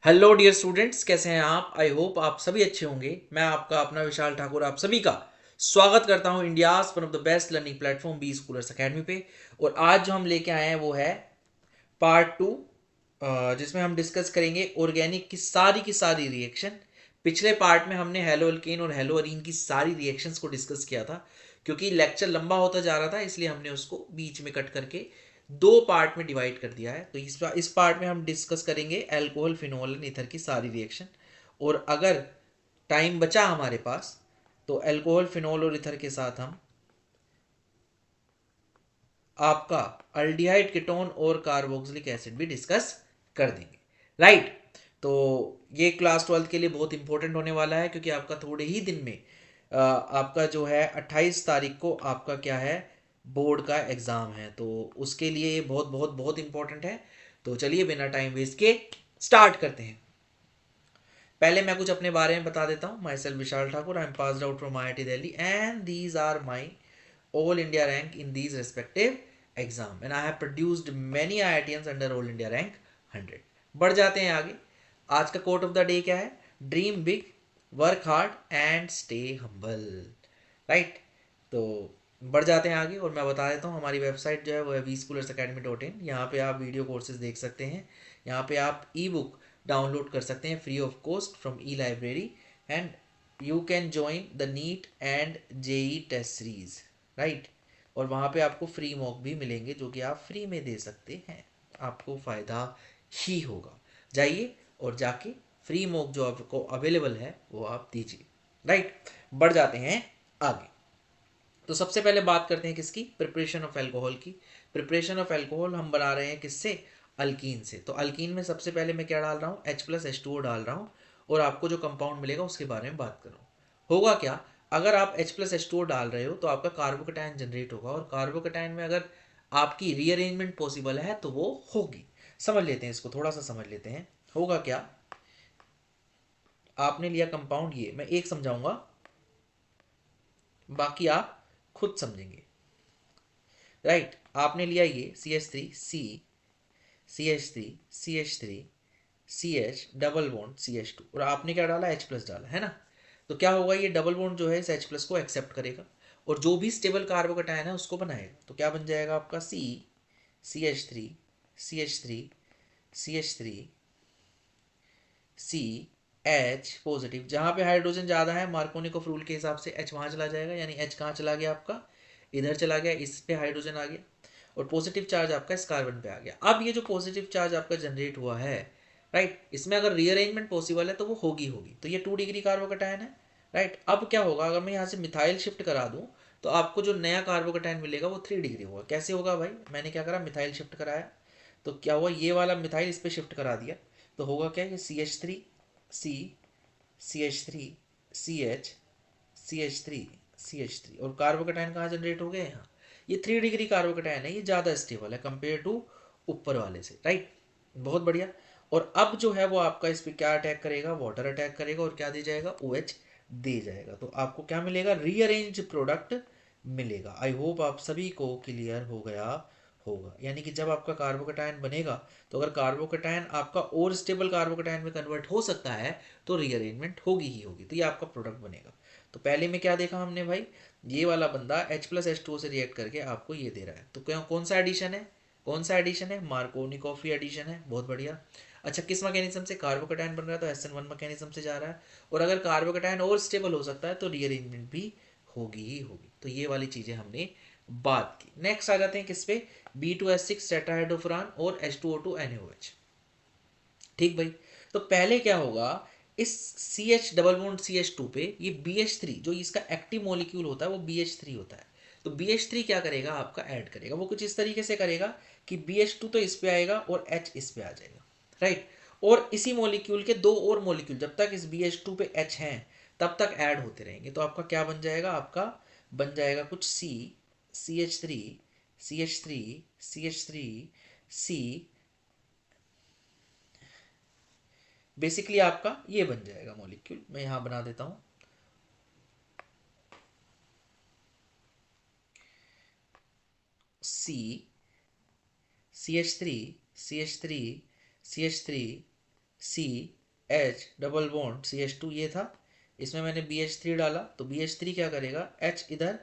Hello dear students, कैसे हैं आप? आई होप आप सभी अच्छे होंगे। मैं आपका अपना विशाल ठाकुर आप सभी का स्वागत करता हूं India's one of the best learning platform B Schoolers Academy पे। और आज जो हम लेके आए हैं वो है पार्ट टू, जिसमें हम डिस्कस करेंगे ऑर्गेनिक की सारी रिएक्शन। पिछले पार्ट में हमने हेलो अल्केन और हेलो अरीन की सारी रिएक्शंस को डिस्कस किया था। क्योंकि लेक्चर लंबा होता जा रहा था इसलिए हमने उसको बीच में कट करके दो पार्ट में डिवाइड कर दिया है। तो इस पार्ट में हम डिस्कस करेंगे अल्कोहल फिनोल एंड ईथर की सारी रिएक्शन। और अगर टाइम बचा हमारे पास तो अल्कोहल फिनोल और ईथर के साथ हम आपका अल्डिहाइड कीटोन और कार्बोक्सिलिक एसिड भी डिस्कस कर देंगे। राइट। तो ये क्लास 12 के लिए बहुत इंपॉर्टेंट होने वाला है क्योंकि आपका थोड़े ही दिन में आपका जो है 28 तारीख को आपका क्या है, बोर्ड का एग्ज़ाम है। तो उसके लिए ये बहुत बहुत बहुत इंपॉर्टेंट है। तो चलिए बिना टाइम वेस्ट के स्टार्ट करते हैं। पहले मैं कुछ अपने बारे में बता देता हूँ। Myself Vishal Thakur, I am passed out from IIT Delhi and these are my all India rank in these respective exam and I have produced many IITians under all India rank 100। बढ़ जाते हैं आगे। आज का कोट ऑफ द डे क्या है? Dream big, work hard and stay humble. Right. तो बढ़ जाते हैं आगे और मैं बता देता हूँ हमारी वेबसाइट जो है वो है vschoolersacademy.in। यहाँ पे आप वीडियो कोर्सेज देख सकते हैं। यहाँ पे आप ई बुक डाउनलोड कर सकते हैं free of cost from e library and you can join the NEET and JEE test series. Right. और वहाँ पे आपको फ्री मॉक भी मिलेंगे जो कि आप फ्री में दे सकते हैं। आपको फ़ायदा ही होगा। जाइए और जाके फ्री मॉक जो आपको अवेलेबल है वो आप दीजिए। राइट। बढ़ जाते हैं आगे। तो सबसे पहले बात करते हैं किसकी? प्रिपरेशन ऑफ अल्कोहल की। प्रिपरेशन ऑफ अल्कोहल हम बना रहे हैं किससे? अल्कीन से। तो अल्कीन में सबसे पहले मैं क्या डाल रहा हूँ? H+H2O डाल रहा हूँ और आपको जो कंपाउंड मिलेगा उसके बारे में बात कर रहा हूँ। होगा क्या? अगर आप H+H2O डाल रहे हो तो आपका कार्बोकेटायन जनरेट होगा और कार्बोकेटायन में अगर आपकी रीअरेंजमेंट पॉसिबल है तो वो होगी। समझ लेते हैं इसको, थोड़ा सा समझ लेते हैं। होगा क्या? आपने लिया कंपाउंड, ये मैं एक समझाऊंगा, बाकी आप खुद समझेंगे। राइट। आपने लिया ये CH3 डबल बॉन्ड CH2 और आपने क्या डाला? H+ डाला है ना। तो क्या होगा? ये डबल बॉन्ड जो है इस H+ को एक्सेप्ट करेगा और जो भी स्टेबल कार्बोकेटायन है उसको बनाएगा। तो क्या बन जाएगा आपका? CH3 H positive. जहाँ पे हाइड्रोजन ज़्यादा है मार्कोनिक ऑफ रूल के हिसाब से H वहाँ चला जाएगा, यानी H कहाँ चला गया आपका? इधर चला गया, इस पे हाइड्रोजन आ गया और पॉजिटिव चार्ज आपका इस कार्बन पे आ गया। अब ये जो पॉजिटिव चार्ज आपका जनरेट हुआ है, राइट, इसमें अगर रीअरेंजमेंट पॉसिबल है तो वो होगी होगी। तो ये 2 डिग्री कार्बोकेटायन है। राइट। अब क्या होगा? अगर मैं यहाँ से मिथाइल शिफ्ट करा दूँ तो आपको जो नया कार्बोकेटायन मिलेगा वो 3 डिग्री होगा। कैसे होगा भाई? मैंने क्या करा? मिथाइल शिफ्ट कराया तो क्या हुआ? ये वाला मिथाइल इस पे शिफ्ट करा दिया तो होगा क्या? ये CH3 और कार्बोकेटायन कहाँ जनरेट हो गए? यहाँ। ये 3 डिग्री कार्बोकेटायन है, ये ज़्यादा स्टेबल है कंपेयर टू ऊपर वाले से। राइट। बहुत बढ़िया। और अब जो है वो आपका इस पर क्या अटैक करेगा? वाटर अटैक करेगा और क्या दे जाएगा? OH दे जाएगा। तो आपको क्या मिलेगा? रीअरेंज प्रोडक्ट मिलेगा। आई होप आप सभी को क्लियर हो गया होगा। यानी कि जब आपका कार्बोकेटायन बनेगा तो अगर कार्बोकेटायन आपका और स्टेबल कार्बोकेटायन में कन्वर्ट हो सकता है तो रीअरेंजमेंट होगी ही होगी। तो ये आपका प्रोडक्ट बनेगा। तो पहले में क्या देखा हमने भाई? ये वाला बंदा H+H2O से रिएक्ट करके आपको ये दे रहा है। तो क्या कौन सा एडिशन है? कौन सा एडिशन है? मार्कोनिकॉफी एडिशन है। बहुत बढ़िया। अच्छा, किस मैकेनिज्म से कार्बोकेटायन बन रहा है? तो SN1 मैकेनिज्म से जा रहा है। और अगर कार्बोकेटायन और स्टेबल हो सकता है तो रीअरेंजमेंट भी होगी ही होगी। तो ये वाली चीज़ें हमने बात की। नेक्स्ट आ जाते हैं किस पे? B2S6 टेट्राहाइड्रोफुरान और H2O2 NaOH। ठीक भाई। तो पहले क्या होगा? इस CH डबल बॉन्ड CH2 पे ये BH3 जो इसका एक्टिव मॉलिक्यूल होता है वो BH3 होता है। तो BH3 क्या करेगा? आपका ऐड करेगा। वो कुछ इस तरीके से करेगा कि BH2 तो इस पे आएगा और H इस पे आ जाएगा। राइट। और इसी मॉलिक्यूल के दो और मॉलिक्यूल जब तक इस BH2 पे H हैं तब तक ऐड होते रहेंगे। तो आपका क्या बन जाएगा? आपका बन जाएगा कुछ CH3 बेसिकली आपका ये बन जाएगा मॉलिक्यूल। मैं यहां बना देता हूं C CH3 CH3 CH3 CH CH2 ये था, इसमें मैंने BH3 डाला तो BH3 क्या करेगा, H इधर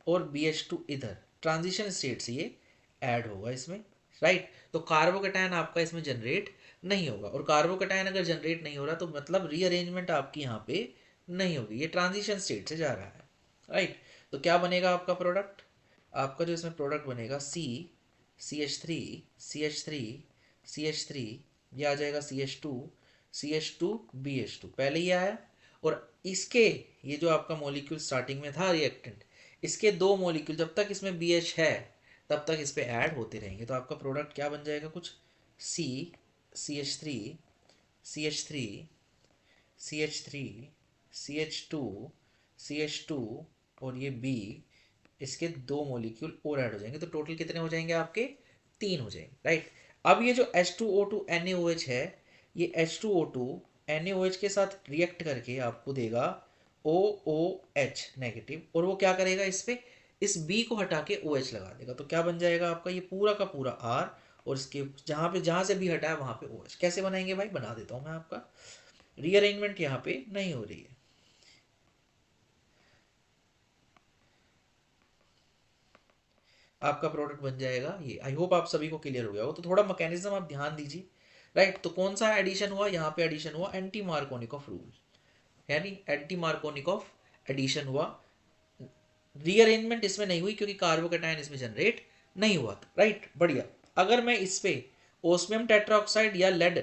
और BH2 इधर, ट्रांजिशन स्टेट से ये ऐड होगा इसमें, राइट। तो कार्बोकेटायन आपका इसमें जनरेट नहीं होगा, और कार्बोकेटायन अगर जनरेट नहीं हो रहा तो मतलब रीअरेंजमेंट आपकी यहाँ पे नहीं होगी, ये ट्रांजिशन स्टेट से जा रहा है, राइट। तो क्या बनेगा आपका प्रोडक्ट, आपका जो इसमें प्रोडक्ट बनेगा CH3 CH3 CH3, ये आ जाएगा CH2 BH2, पहले ही आया। और इसके ये जो आपका मॉलिक्यूल स्टार्टिंग में था रिएक्टेंट, इसके दो मॉलिक्यूल जब तक इसमें BH है तब तक इस पे ऐड होते रहेंगे, तो आपका प्रोडक्ट क्या बन जाएगा, कुछ CH3 CH3 CH3 CH2 CH2 और ये B, इसके दो मॉलिक्यूल और ऐड हो जाएंगे, तो टोटल कितने हो जाएंगे आपके, 3 हो जाएंगे, राइट। अब ये जो H2O2 NaOH है, ये H2O2 NaOH के साथ रिएक्ट करके आपको देगा OOH नेगेटिव, और वो क्या करेगा, इस B को हटा के OH लगा देगा, तो क्या बन जाएगा आपका ये पूरा का पूरा R, और इसके जहाँ से भी हटा है वहां पे OH। कैसे बनाएंगे भाई, बना देता हूं मैं आपका, रीअरेंजमेंट यहाँ पे नहीं हो रही है, आपका प्रोडक्ट बन जाएगा ये। आई होप आप सभी को क्लियर हो गया हो, तो थोड़ा मैकेनिज्म आप ध्यान दीजिए, राइट। तो कौन सा एडिशन हुआ, यहाँ पे एडिशन हुआ एंटी मार्कोनिकॉफ रूल, यानी एंटी मार्कोनिकॉफ एडिशन हुआ, रीअरेंजमेंट इसमें नहीं हुई क्योंकि कार्बोकेटायन इसमें जनरेट नहीं हुआ था, राइट। बढ़िया। अगर मैं इस पे ओस्मियम टेट्राऑक्साइड या लेड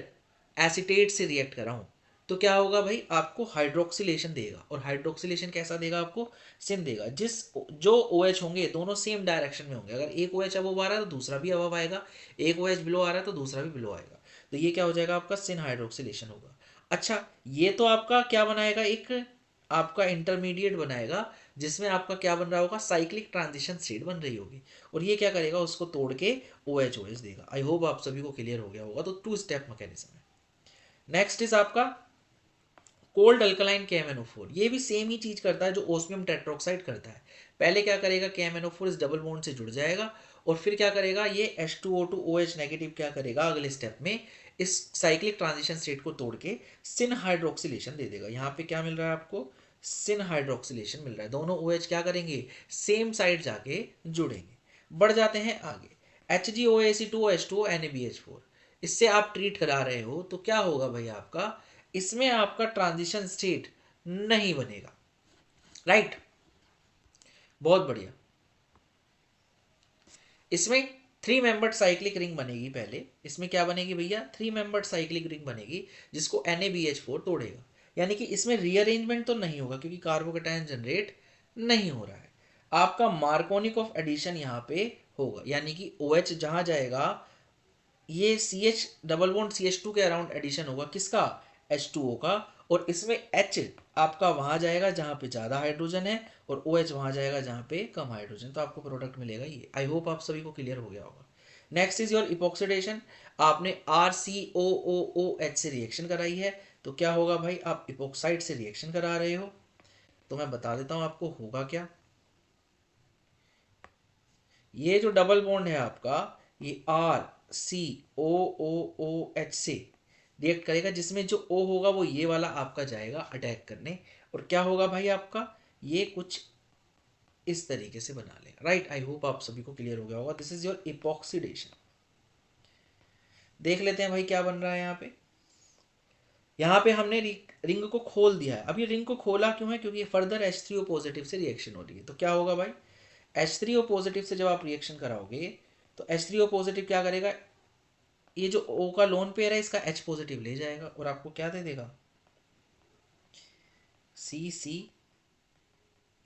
एसीटेट से रिएक्ट कर रहा हूं तो क्या होगा भाई, आपको हाइड्रोक्सिलेशन देगा, और हाइड्रोक्सिलेशन कैसा देगा आपको, सिन देगा, जो OH होंगे दोनों सेम डायरेक्शन में होंगे, अगर एक OH अबव आ रहा है तो दूसरा भी अबव आएगा, एक OH बिलो आ रहा है तो दूसरा भी बिलो आएगा, तो ये क्या हो जाएगा आपका, सिन हाइड्रोक्सिलेशन होगा। अच्छा, ये तो आपका क्या बनाएगा, एक आपका इंटरमीडिएट बनाएगा, जिसमें आपका क्या बन रहा होगा, साइक्लिक ट्रांजिशन स्टेट बन रही होगी, और ये क्या करेगा, उसको तोड़ के OH देगा। आई होप आप सभी को क्लियर हो गया होगा, तो 2 स्टेप मैकेनिज्म है। नेक्स्ट इज आपका कोल्ड अल्कलाइन KMnO4, ये भी सेम ही चीज करता है जो ओस्मियम टेट्रोक्साइड करता है। पहले क्या करेगा, KMnO4 इस डबल बॉन्ड से जुड़ जाएगा, और फिर क्या करेगा, ये H2O2 OH नेगेटिव क्या करेगा अगले स्टेप में, इस साइक्लिक ट्रांजिशन स्टेट को तोड़ के सिन हाइड्रोक्सिलेशन दे देगा। यहाँ पे क्या मिल रहा है आपको, सिन हाइड्रोक्सिलेशन मिल रहा है, दोनों OH क्या करेंगे, सेम साइड जाके जुड़ेंगे। बढ़ जाते हैं आगे, HgOAc2 H2O NaBH4, इससे आप ट्रीट करा रहे हो तो क्या होगा भाई, आपका इसमें आपका ट्रांजिशन स्टेट नहीं बनेगा, राइट। बहुत बढ़िया। इसमें 3 मेंबर्ड साइक्लिक रिंग बनेगी, पहले इसमें क्या बनेगी भैया, 3 मेंबर्ड साइक्लिक रिंग बनेगी जिसको NaBH4 तोड़ेगा, यानी कि इसमें रीअरेंजमेंट तो नहीं होगा क्योंकि कार्बोकेटायन जनरेट नहीं हो रहा है। आपका मार्कोनिक ऑफ एडिशन यहाँ पे होगा, यानी कि OH जहां जाएगा, ये CH डबल बॉन्ड CH2 के अराउंड एडिशन होगा, किसका, H2O का, और इसमें H आपका वहां जाएगा जहां पे ज्यादा हाइड्रोजन है, और OH वहां जाएगा जहां पे कम हाइड्रोजन, तो आपको प्रोडक्ट मिलेगा ये। आई होप आप सभी को क्लियर हो गया होगा। नेक्स्ट इज योर इपोक्सिडेशन, आपने RCOOH से रिएक्शन कराई है, तो क्या होगा भाई, आप इपोक्साइड से रिएक्शन करा रहे हो, तो मैं बता देता हूं आपको होगा क्या। ये जो डबल बॉन्ड है आपका, ये RCOOH से रिएक्ट करेगा, जिसमें जो O होगा वो ये वाला आपका जाएगा अटैक करने, और क्या होगा भाई आपका, ये कुछ इस तरीके से बना लेगा, राइट। आई होप आप सभी को क्लियर हो गया होगा। This is your epoxidation. देख लेते हैं भाई क्या बन रहा है यहाँ पे। यहाँ पे हमने रिंग को खोल दिया है। अब ये रिंग को खोला क्यों है, क्योंकि फर्दर H3O पॉजिटिव से रिएक्शन हो रही है। तो क्या होगा भाई, H3O पॉजिटिव से जब आप रिएक्शन कराओगे तो H3O पॉजिटिव क्या करेगा, ये जो O का लोन पेयर है इसका H पॉजिटिव ले जाएगा और आपको क्या दे देगा, C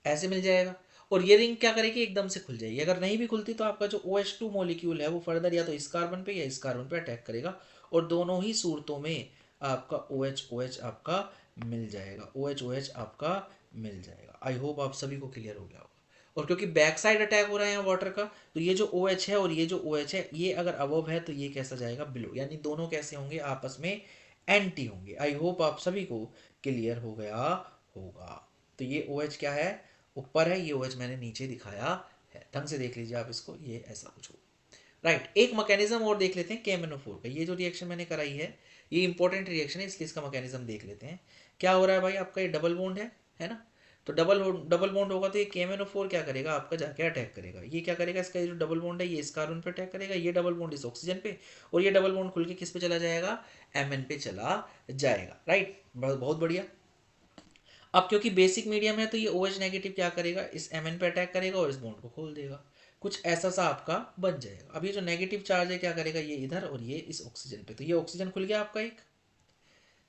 ऐसे मिल जाएगा। और ये रिंग क्या करेगी, एकदम से खुल जाएगी। अगर नहीं भी खुलती तो आपका जो OH2 मॉलिक्यूल है वो फर्दर या तो इस कार्बन पे या इस कार्बन पे अटैक करेगा, और दोनों ही सूरतों में आपका OH आपका मिल जाएगा, OH आपका मिल जाएगा। आई होप आप सभी को क्लियर हो गया होगा। और क्योंकि बैक साइड अटैक हो रहा है यहाँ वाटर का, तो ये जो OH है और ये जो OH है, ये अगर अबव है तो ये कैसा जाएगा, बिलो, यानी दोनों कैसे होंगे, आपस में एंटी होंगे। आई होप आप सभी को क्लियर हो गया होगा। तो ये OH क्या है, ऊपर है, ये OH मैंने नीचे दिखाया है, ढंग से देख लीजिए आप इसको, ये ऐसा कुछ हो, राइट। एक मैकेनिज्म और देख लेते हैं KMnO4 का। ये जो रिएक्शन मैंने कराई है, ये इंपॉर्टेंट रिएक्शन है, इसलिए इसका मैकेनिज्म देख लेते हैं। क्या हो रहा है भाई, आपका ये डबल बॉन्ड है ना, तो डबल बॉन्ड होगा तो ये KMnO4 क्या करेगा, आपका जाके अटैक करेगा। ये क्या करेगा, इसका जो डबल बॉन्ड है ये इस कार्बन पे अटैक करेगा, ये डबल बॉन्ड इस ऑक्सीजन पे, और ये डबल बॉन्ड खुल के किस पे चला जाएगा, Mn पे चला जाएगा। राइट, बहुत बढ़िया। अब क्योंकि बेसिक मीडियम है तो ये OH नेगेटिव क्या करेगा, इस Mn पे अटैक करेगा और इस बॉन्ड को खोल देगा। कुछ ऐसा सा आपका बन जाएगा। अब ये जो नेगेटिव चार्ज है क्या करेगा, ये इधर और ये इस ऑक्सीजन पे, तो ये ऑक्सीजन खुल गया आपका एक।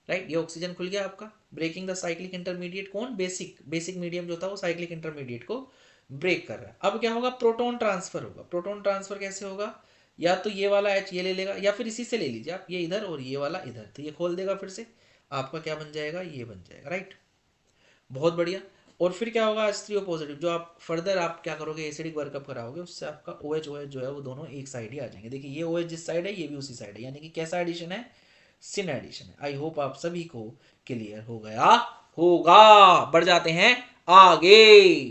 राइट, ये ऑक्सीजन खुल गया आपका, ब्रेकिंग द साइक्लिक इंटरमीडिएट। कौन, बेसिक मीडियम जो था वो साइक्लिक इंटरमीडिएट को ब्रेक कर रहा है। अब क्या होगा, प्रोटॉन ट्रांसफर होगा। प्रोटॉन ट्रांसफर कैसे होगा, या तो ये वाला H ये ले लेगा, या फिर इसी से ले लीजिए आप, ये इधर और ये वाला इधर, तो ये खोल देगा फिर से, आपका क्या बन जाएगा, ये बन जाएगा। राइट, बहुत बढ़िया। और फिर क्या होगा, H3O पॉजिटिव, जो आप फर्दर आप क्या करोगे, एसिडिक वर्कअप कराओगे, उससे आपका OH जो है वो दोनों एक साइड ही आ जाएंगे। देखिए ये OH जिस साइड है ये भी उसी साइड है, यानी कि कैसा एडिशन है, सिन एडिशन है। आई होप आप सभी को क्लियर हो गया होगा। बढ़ जाते हैं आगे।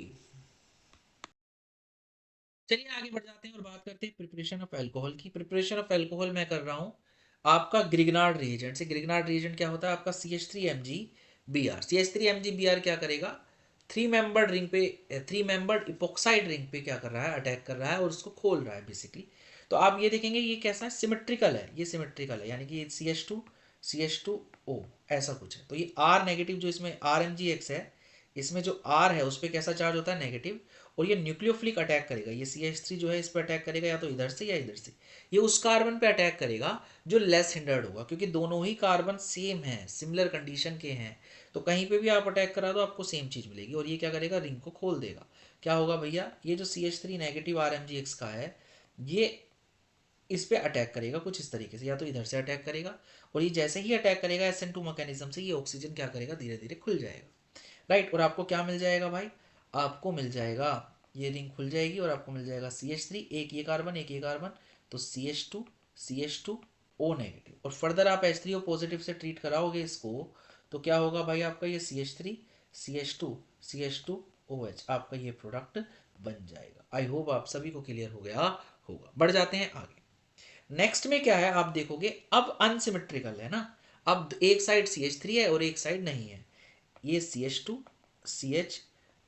चलिए आगे बढ़ जाते हैं और बात करते हैं प्रिपरेशन ऑफ अल्कोहल की। प्रिपरेशन ऑफ अल्कोहल मैं कर रहा हूं आपका ग्रिग्नार्ड रिएजेंट से। ग्रिग्नार्ड रिएजेंट क्या होता है, आपका CH3Mg Br। CH3Mg Br क्या करेगा, थ्री मेंबर्ड इपोक्साइड रिंग पे क्या कर रहा है, अटैक कर रहा है और उसको खोल रहा है बेसिकली। तो आप ये देखेंगे ये कैसा है, सिमेट्रिकल है, ये सिमेट्रिकल है, यानी कि CH2O ऐसा कुछ है। तो ये R नेगेटिव जो इसमें RMgX है, इसमें जो R है उस पर कैसा चार्ज होता है, नेगेटिव, और ये न्यूक्लियोफिलिक अटैक करेगा। ये CH3 जो है इस पर अटैक करेगा, या तो इधर से या इधर से। ये उस कार्बन पे अटैक करेगा जो लेस हिंडर्ड होगा, क्योंकि दोनों ही कार्बन सेम है, सिमिलर कंडीशन के हैं, तो कहीं पे भी आप अटैक करा दो आपको सेम चीज मिलेगी। और ये क्या करेगा, रिंग को खोल देगा। क्या होगा भैया, ये जो CH3 नेगेटिव RMgX का है, ये इस पे अटैक करेगा कुछ इस तरीके से, या तो इधर से अटैक करेगा, और ये जैसे ही अटैक करेगा SN2 मैकेनिज्म से, ये ऑक्सीजन क्या करेगा, धीरे धीरे खुल जाएगा। राइट, और आपको क्या मिल जाएगा भाई, आपको मिल जाएगा, ये रिंग खुल जाएगी और आपको मिल जाएगा CH3, एक ये कार्बन एक ये कार्बन, तो CH2 नेगेटिव। और फर्दर आप H3O पॉजिटिव से ट्रीट कराओगे इसको, तो क्या होगा भाई, आपका ये CH3 CH2 OH आपका ये प्रोडक्ट बन जाएगा। आई होप आप सभी को क्लियर हो गया होगा। बढ़ जाते हैं आगे। नेक्स्ट में क्या है, आप देखोगे अब अनसिमेट्रिकल है ना, अब एक साइड CH3 है और एक साइड नहीं है। ये CH2 CH,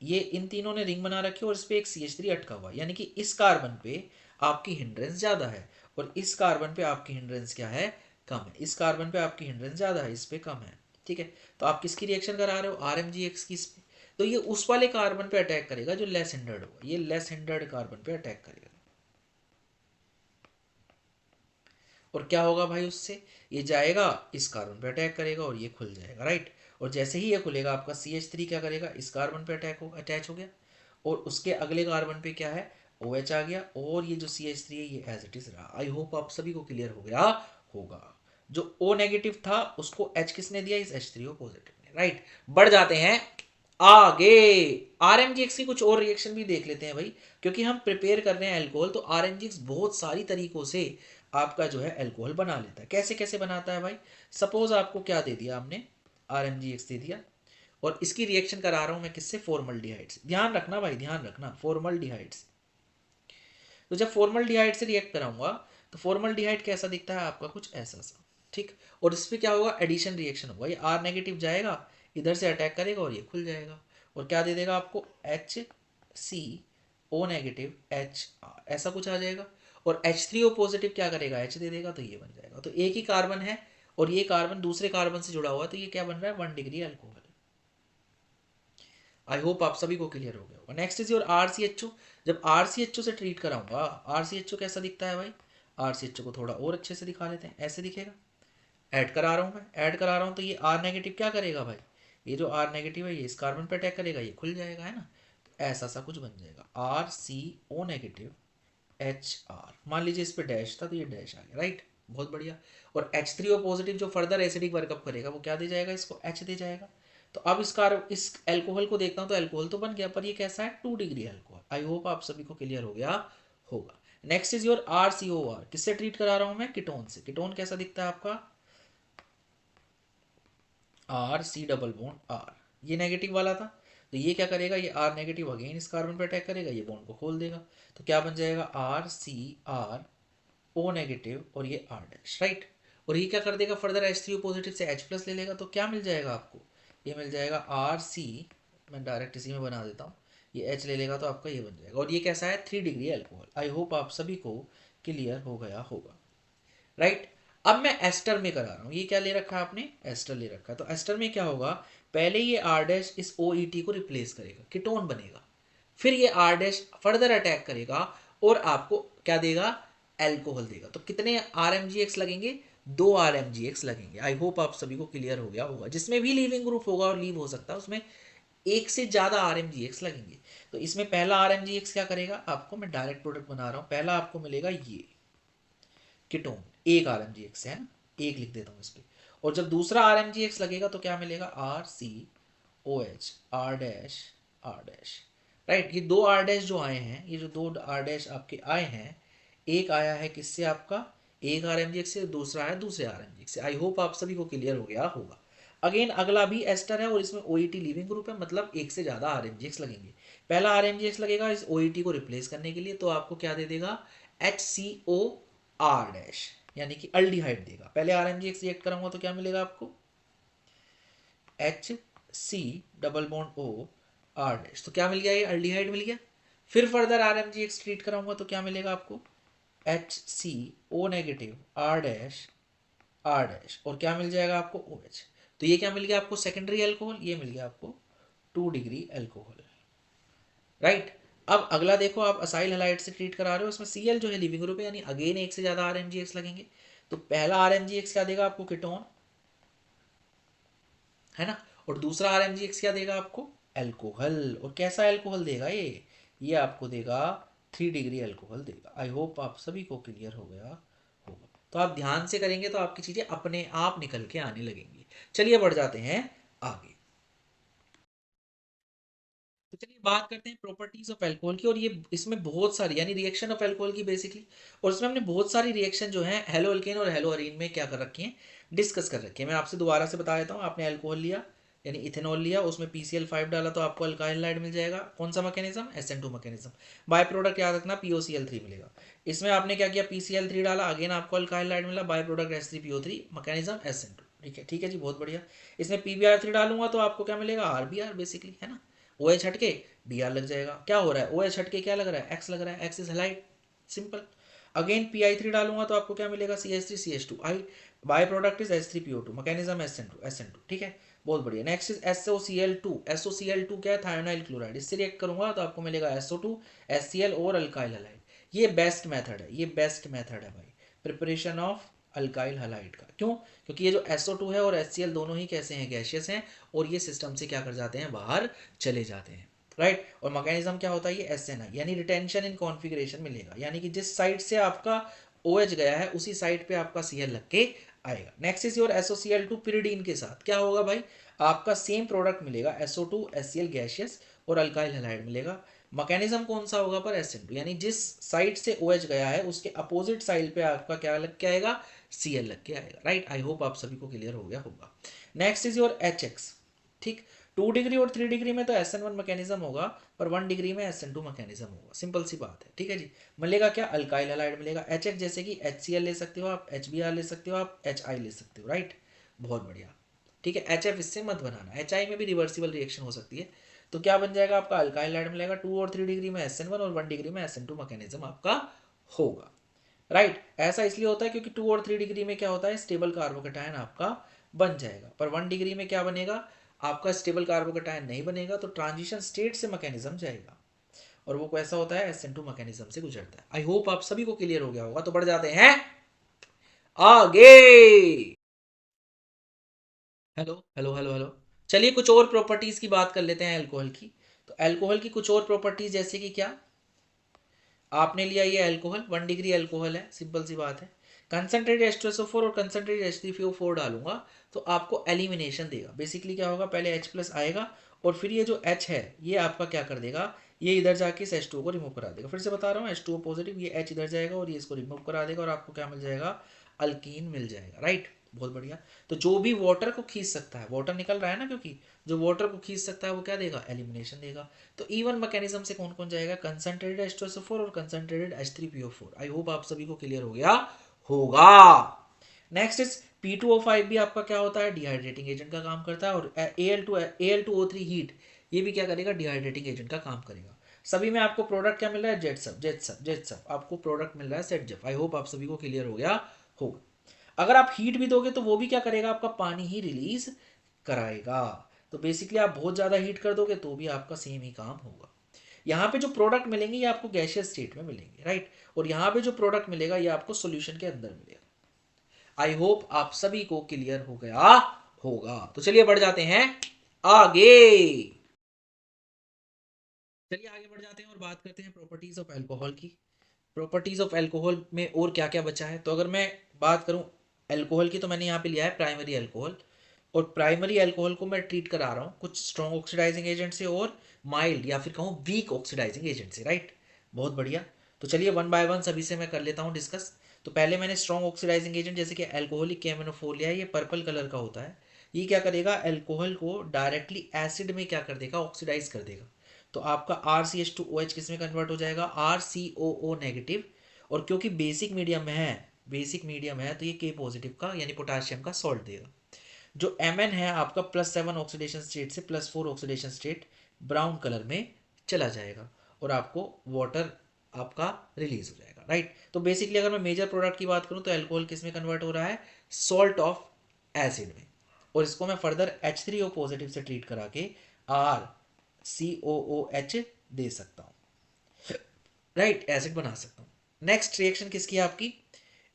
ये इन तीनों ने रिंग बना रखी है और इस पे एक CH3 अटका हुआ है, यानी कि इस कार्बन पे आपकी हिंड्रेंस ज्यादा है और इस कार्बन पे आपकी हिंड्रेंस क्या है, कम है। इस कार्बन पे आपकी हिंड्रेंस ज्यादा है, इस पे कम है। ठीक है, तो आप किसकी रिएक्शन करा रहे हो, RMgX की इस पे, तो ये उस वाले कार्बन पे अटैक करेगा जो लेस हिंडर्ड होगा, ये लेस हिंडर्ड कार्बन पे अटैक करेगा। और क्या होगा भाई उससे, ये जाएगा इस कार्बन पे अटैक करेगा और ये खुल जाएगा। राइट, और जैसे ही ये खुलेगा आपका CH3 क्या करेगा, इस कार्बन पे अटैच हो गया, और उसके अगले कार्बन पे क्या है, OH आ गया, और ये जो CH3 है ये एज इट इज रहा। आई होप आप सभी को क्लियर हो गया होगा। जो O नेगेटिव था उसको H किसने दिया, इस H3O पॉजिटिव ने। राइट, बढ़ जाते हैं आगे। RMgX की कुछ और रिएक्शन भी देख लेते हैं भाई, क्योंकि हम प्रिपेयर कर रहे हैं अल्कोहल, तो RMgX बहुत सारी तरीकों से आपका जो है अल्कोहल बना लेता है। कैसे कैसे बनाता है भाई, सपोज आपको क्या दे दिया हमने, RMgX दे दिया, और इसकी रिएक्शन करा रहा हूं मैं किससे, फॉर्मल्डिहाइड से। ध्यान रखना भाई, ध्यान रखना, फॉर्मल्डिहाइड से। तो जब फॉर्मल्डिहाइड से रिएक्ट कराऊंगा तो फॉर्मल्डिहाइड कैसा दिखता है आपका, कुछ ऐसा सा। ठीक, और इस पर क्या होगा, एडिशन रिएक्शन होगा, ये R नेगेटिव जाएगा इधर से अटैक करेगा और ये खुल जाएगा, और क्या दे देगा आपको, HCO नेगेटिव HR ऐसा कुछ आ जाएगा। और H3O पॉजिटिव क्या करेगा, H दे देगा, तो ये बन जाएगा। तो एक ही कार्बन है और ये कार्बन दूसरे कार्बन से जुड़ा हुआ है, तो ये क्या बन रहा है, 1 डिग्री अल्कोहल। आई होप आप सभी को क्लियर हो गया होगा। Next is your RCHO। जब RCHO से ट्रीट कराऊंगा, RCHO कैसा दिखता है भाई, RCHO को थोड़ा और अच्छे से दिखा लेते हैं, ऐसे दिखेगा। ऐड करा रहा हूँ मैं, ऐड करा रहा हूँ, तो ये R नेगेटिव क्या करेगा भाई, ये जो R नेगेटिव है ये इस कार्बन पे अटैक करेगा, ये खुल जाएगा, है ना। तो ऐसा सा कुछ बन जाएगा, RCO नेगेटिव HR। मान लीजिए इस पे डैश था तो ये डैश आ गया। राइट, बहुत बढ़िया। और H3O पॉजिटिव जो फर्दर एसिडिक वर्कअप करेगा वो क्या दे जाएगा, इसको H दे जाएगा। तो अब इस एल्कोहल को देखता हूँ तो एल्कोहल तो बन गया, पर ये कैसा है, 2 डिग्री अल्कोहल। आई होप आप सभी को क्लियर हो गया होगा। Next is your RCOR। किससे ट्रीट करा रहा हूँ मैं, कीटोन से। कीटोन कैसा दिखता है आपका, RC डबल बॉन्ड R, ये नेगेटिव वाला था, तो ये क्या करेगा, ये R नेगेटिव अगेन इस कार्बन पे अटैक करेगा, ये बॉन्ड को खोल देगा, तो क्या बन जाएगा, RCRO नेगेटिव और ये R डैश। राइट, और ये क्या कर देगा, फर्दर H3O पॉजिटिव से H+ ले लेगा, तो क्या मिल जाएगा आपको, ये मिल जाएगा RC, मैं डायरेक्ट इसी में बना देता हूँ, ये H ले लेगा तो आपका ये बन जाएगा। और ये कैसा है, 3 डिग्री अल्कोहल। आई होप आप सभी को क्लियर हो गया होगा, राइट। अब मैं एस्टर में करा रहा हूँ, ये क्या ले रखा है आपने, एस्टर ले रखा है। तो एस्टर में क्या होगा, पहले ये R डैश इस OET को रिप्लेस करेगा, कीटोन बनेगा, फिर ये R डैश फर्दर अटैक करेगा और आपको क्या देगा, एल्कोहल देगा। तो कितने RMGX लगेंगे, 2 RMGX लगेंगे। आई होप आप सभी को क्लियर हो गया होगा। जिसमें भी लीविंग ग्रुप होगा और लीव हो सकता है उसमें एक से ज्यादा RMGX लगेंगे। तो इसमें पहला RMGX क्या करेगा आपको, मैं डायरेक्ट प्रोडक्ट बना रहा हूं, पहला आपको मिलेगा ये कीटोन, एक RMGX है ना, एक लिख देता हूँ इस पे। और जब दूसरा RMGX लगेगा तो क्या मिलेगा, RCOH, R dash R dash, right. ये 2 R डैश जो आए हैं, ये जो 2 R डैश आपके आए हैं, एक आया है किससे आपका, एक RMGX से, दूसरा है दूसरे RMGX से। आई होप आप सभी को क्लियर हो गया होगा। अगेन अगला भी एस्टर है और इसमें OET लीविंग ग्रुप है, मतलब एक से ज्यादा RMGX लगेंगे। पहला RMGX लगेगा इस OET को रिप्लेस करने के लिए, तो आपको क्या दे देगा, HCOR डैश, यानी कि अल्डिहाइड देगा। पहले RMGX रिएक्ट कराऊंगा तो क्या मिलेगा आपको, HC double bond O R dash, तो क्या मिल गया, ये अल्डिहाइड मिल गया। फिर फर्दर RMGX ट्रीट कराऊंगा तो क्या मिलेगा आपको, HCO negative R dash R dash, और क्या मिल जाएगा आपको, OH। तो ये क्या मिल गया आपको, सेकेंडरी अल्कोहल, ये मिल गया आपको 2 डिग्री अल्कोहल, राइट। अब अगला देखो, आप असाइल हैलाइड से ट्रीट करा रहे हो, इसमें Cl जो है लिविंग ग्रुप है, यानी अगेन एक से ज्यादा RMGX लगेंगे। तो पहला RMGX क्या देगा आपको, कीटोन है ना, और दूसरा RMGX क्या देगा आपको, अल्कोहल। और कैसा अल्कोहल देगा ये आपको देगा 3 डिग्री अल्कोहल देगा। आई होप आप सभी को क्लियर हो गया होगा। तो आप ध्यान से करेंगे तो आपकी चीजें अपने आप निकल के आने लगेंगी। चलिए बढ़ जाते हैं आगे। तो चलिए बात करते हैं प्रॉपर्टीज ऑफ अल्कोहल की। और ये इसमें बहुत सारी, यानी रिएक्शन ऑफ अल्कोहल की बेसिकली, और इसमें हमने बहुत सारी रिएक्शन जो है हेलो अल्केन और हेलो अरीन में क्या कर रखी है, डिस्कस कर रखी है। मैं आपसे दोबारा से बता देता हूँ, आपने अल्कोहल लिया यानी इथेनॉल लिया, उसमें PCl5 डाला तो आपको अल्काइल हाइड मिल जाएगा। कौन सा mechanism, SN2 mechanism. By product याद रखना POCl3 मिलेगा। इसमें आपने क्या किया, PCl3 डाला, अगेन आपको अल्काइल हाइड मिला, by product H3PO3, mechanism SN2। ठीक है, ठीक है जी, बहुत बढ़िया। इसमें PBr3 डालूंगा तो आपको क्या मिलेगा, RBr बेसिकली, है ना। OH हटके Br लग जाएगा। क्या हो रहा है, OH हटके क्या लग रहा है, X लग रहा है, X is halide, simple. Again PI3 डालूंगा तो आपको क्या मिलेगा, CH3CH2। I by product is H3PO2, mechanism SN2। ठीक है, बहुत बढ़िया। Next is SOCl2। SOCl2 क्या है, थायोनाइल क्लोराइड। इससे रिएक्ट करूंगा तो आपको मिलेगा SO2, HCl और अल्काइल हैलाइड। ये बेस्ट मेथड है, ये बेस्ट मेथड है भाई, प्रिपरेशन ऑफ अल्काइल हैलाइड का। क्यों, क्योंकि ये जो SO2 है और HCl दोनों ही कैसे हैं, गैशियस हैं, और ये सिस्टम से क्या कर जाते हैं, बाहर चले जाते हैं, राइट। और मैकेनिज्म क्या होता है, ये SNI यानी रिटेंशन इन कॉन्फ़िगरेशन मिलेगा, यानी कि जिस साइड से आपका OH गया है उसी साइड पे आपका Cl लग के आएगा। Next is your SOCl2 pyridine के साथ क्या होगा भाई, आपका सेम प्रोडक्ट मिलेगा, SO2 HCl गैशियस और अल्काइल हैलाइड मिलेगा। मैकेनिज्म कौन सा होगा पर, SN2, यानी जिस साइड से OH गया है उसके अपोजिट साइड पे आपका क्या लग के आएगा, Cl लग के आएगा, राइट। आई होप आप सभी को क्लियर हो गया होगा। नेक्स्ट इज योर HX, ठीक। 2 डिग्री और 3 डिग्री में तो SN1 मैकेनिज्म होगा, पर 1 डिग्री में SN2 मैकेनिज्म होगा, सिंपल सी बात है, ठीक है जी। मिलेगा क्या, अल्काइल हैलाइड मिलेगा। HX जैसे कि HCl ले सकते हो आप, HBr ले सकते हो आप, HI ले सकते हो, राइट, बहुत बढ़िया। ठीक है, HF इससे मत बनाना, HI में भी रिवर्सिबल रिएक्शन हो सकती है। तो क्या बन जाएगा आपका, अल्काइल हैलाइड मिलेगा। 2 और 3 डिग्री में SN1 और 1 डिग्री में SN2 मैकेनिज्म आपका होगा, राइट। ऐसा इसलिए होता है क्योंकि 2 और 3 डिग्री में क्या होता है, स्टेबल कार्बोकेटायन आपका बन जाएगा, पर 1 डिग्री में क्या बनेगा, आपका स्टेबल कार्बोकेटायन नहीं बनेगा, तो ट्रांजिशन स्टेट से मैकेनिज्म जाएगा, और वो कैसा होता है, SN2 मैकेनिज्म से गुजरता है। आई होप आप सभी को क्लियर हो गया होगा। तो बढ़ जाते हैं आगे। Hello hello hello hello. चलिए कुछ और प्रॉपर्टीज की बात कर लेते हैं अल्कोहल की। तो अल्कोहल की कुछ और प्रॉपर्टीज जैसे कि क्या, आपने लिया ये अल्कोहल, 1 डिग्री अल्कोहल है, सिंपल सी बात है। कंसंट्रेटेड H2SO4 और कंसंट्रेटेड H3PO4 डालूंगा तो आपको एलिमिनेशन देगा। बेसिकली क्या होगा, पहले H+ आएगा और फिर ये जो H है ये आपका क्या कर देगा, ये इधर जाके इस H2O को रिमूव करा देगा। फिर से बता रहा हूँ, H2O पॉजिटिव, ये H इधर जाएगा और ये इसको रिमूव करा देगा और आपको क्या मिल जाएगा, अल्कीन मिल जाएगा, राइट, बहुत बढ़िया। तो जो भी वाटर को खींच सकता है, वाटर निकल रहा है ना, क्योंकि जो वाटर को खींच सकता है वो क्या देगा, एलिमिनेशन देगा। तो इवन मैकेनिज्म से कौन कौन जाएगा, कंसंट्रेटेड H2SO4 और कंसंट्रेटेड H3PO4। आई होप आप सभी को क्लियर हो गया होगा। नेक्स्ट इज P2O5 भी आपका क्या होता है, डिहाइड्रेटिंग एजेंट का काम करता है। और Al2O3 हीट, ये भी क्या करेगा, डिहाइड्रेटिंग एजेंट का काम करेगा। सभी में आपको प्रोडक्ट क्या मिल रहा है, जेट सब आपको प्रोडक्ट मिल रहा है सेटजेफ। आई होप आप सभी को क्लियर हो गया होगा। अगर आप हीट भी दोगे तो वो भी क्या करेगा, आपका पानी ही रिलीज कराएगा। तो बेसिकली आप बहुत ज़्यादा हीट कर दोगे तो भी आपका सेम ही काम होगा। यहाँ पे जो प्रोडक्ट मिलेंगे ये आपको गैशियस स्टेट में मिलेंगे, राइट। और यहाँ पे जो प्रोडक्ट मिलेगा ये आपको सॉल्यूशन के अंदर मिलेगा। आई होप आप सभी को क्लियर हो गया होगा। तो चलिए बढ़ जाते हैं आगे। चलिए आगे बढ़ जाते हैं और बात करते हैं प्रॉपर्टीज ऑफ अल्कोहल की। प्रॉपर्टीज ऑफ अल्कोहल में और क्या क्या बचा है, तो अगर मैं बात करूं अल्कोहल की, तो मैंने यहाँ पे लिया है प्राइमरी अल्कोहल। और प्राइमरी अल्कोहल को मैं ट्रीट करा रहा हूँ कुछ स्ट्रॉन्ग ऑक्सीडाइजिंग एजेंट से और माइल्ड या फिर कहूँ वीक ऑक्सीडाइजिंग एजेंट से, राइट। बहुत बढ़िया। तो चलिए वन बाय वन सभी से मैं कर लेता हूँ डिस्कस। तो पहले मैंने स्ट्रॉन्ग ऑक्सीडाइजिंग एजेंट जैसे कि अल्कोहलिक KMnO4 लिया है, ये पर्पल कलर का होता है। ये क्या करेगा, अल्कोहल को डायरेक्टली एसिड में क्या कर देगा, ऑक्सीडाइज कर देगा। तो आपका RCH2OH किस में कन्वर्ट हो जाएगा, RCOO नेगेटिव। और क्योंकि बेसिक मीडियम है तो ये K पॉजिटिव का यानी पोटाशियम का सॉल्ट देगा। जो Mn है आपका +7 ऑक्सीडेशन स्टेट से +4 ऑक्सीडेशन स्टेट ब्राउन कलर में चला जाएगा और आपको वाटर आपका रिलीज हो जाएगा, राइट। तो बेसिकली अगर मैं मेजर प्रोडक्ट की बात करूं तो अल्कोहल किस में कन्वर्ट हो रहा है, सॉल्ट ऑफ एसिड में। और इसको मैं फर्दर H3O पॉजिटिव से ट्रीट करा के RCOOH दे सकता हूँ, राइट, एसिड बना सकता हूँ। नेक्स्ट रिएक्शन किसकी है आपकी,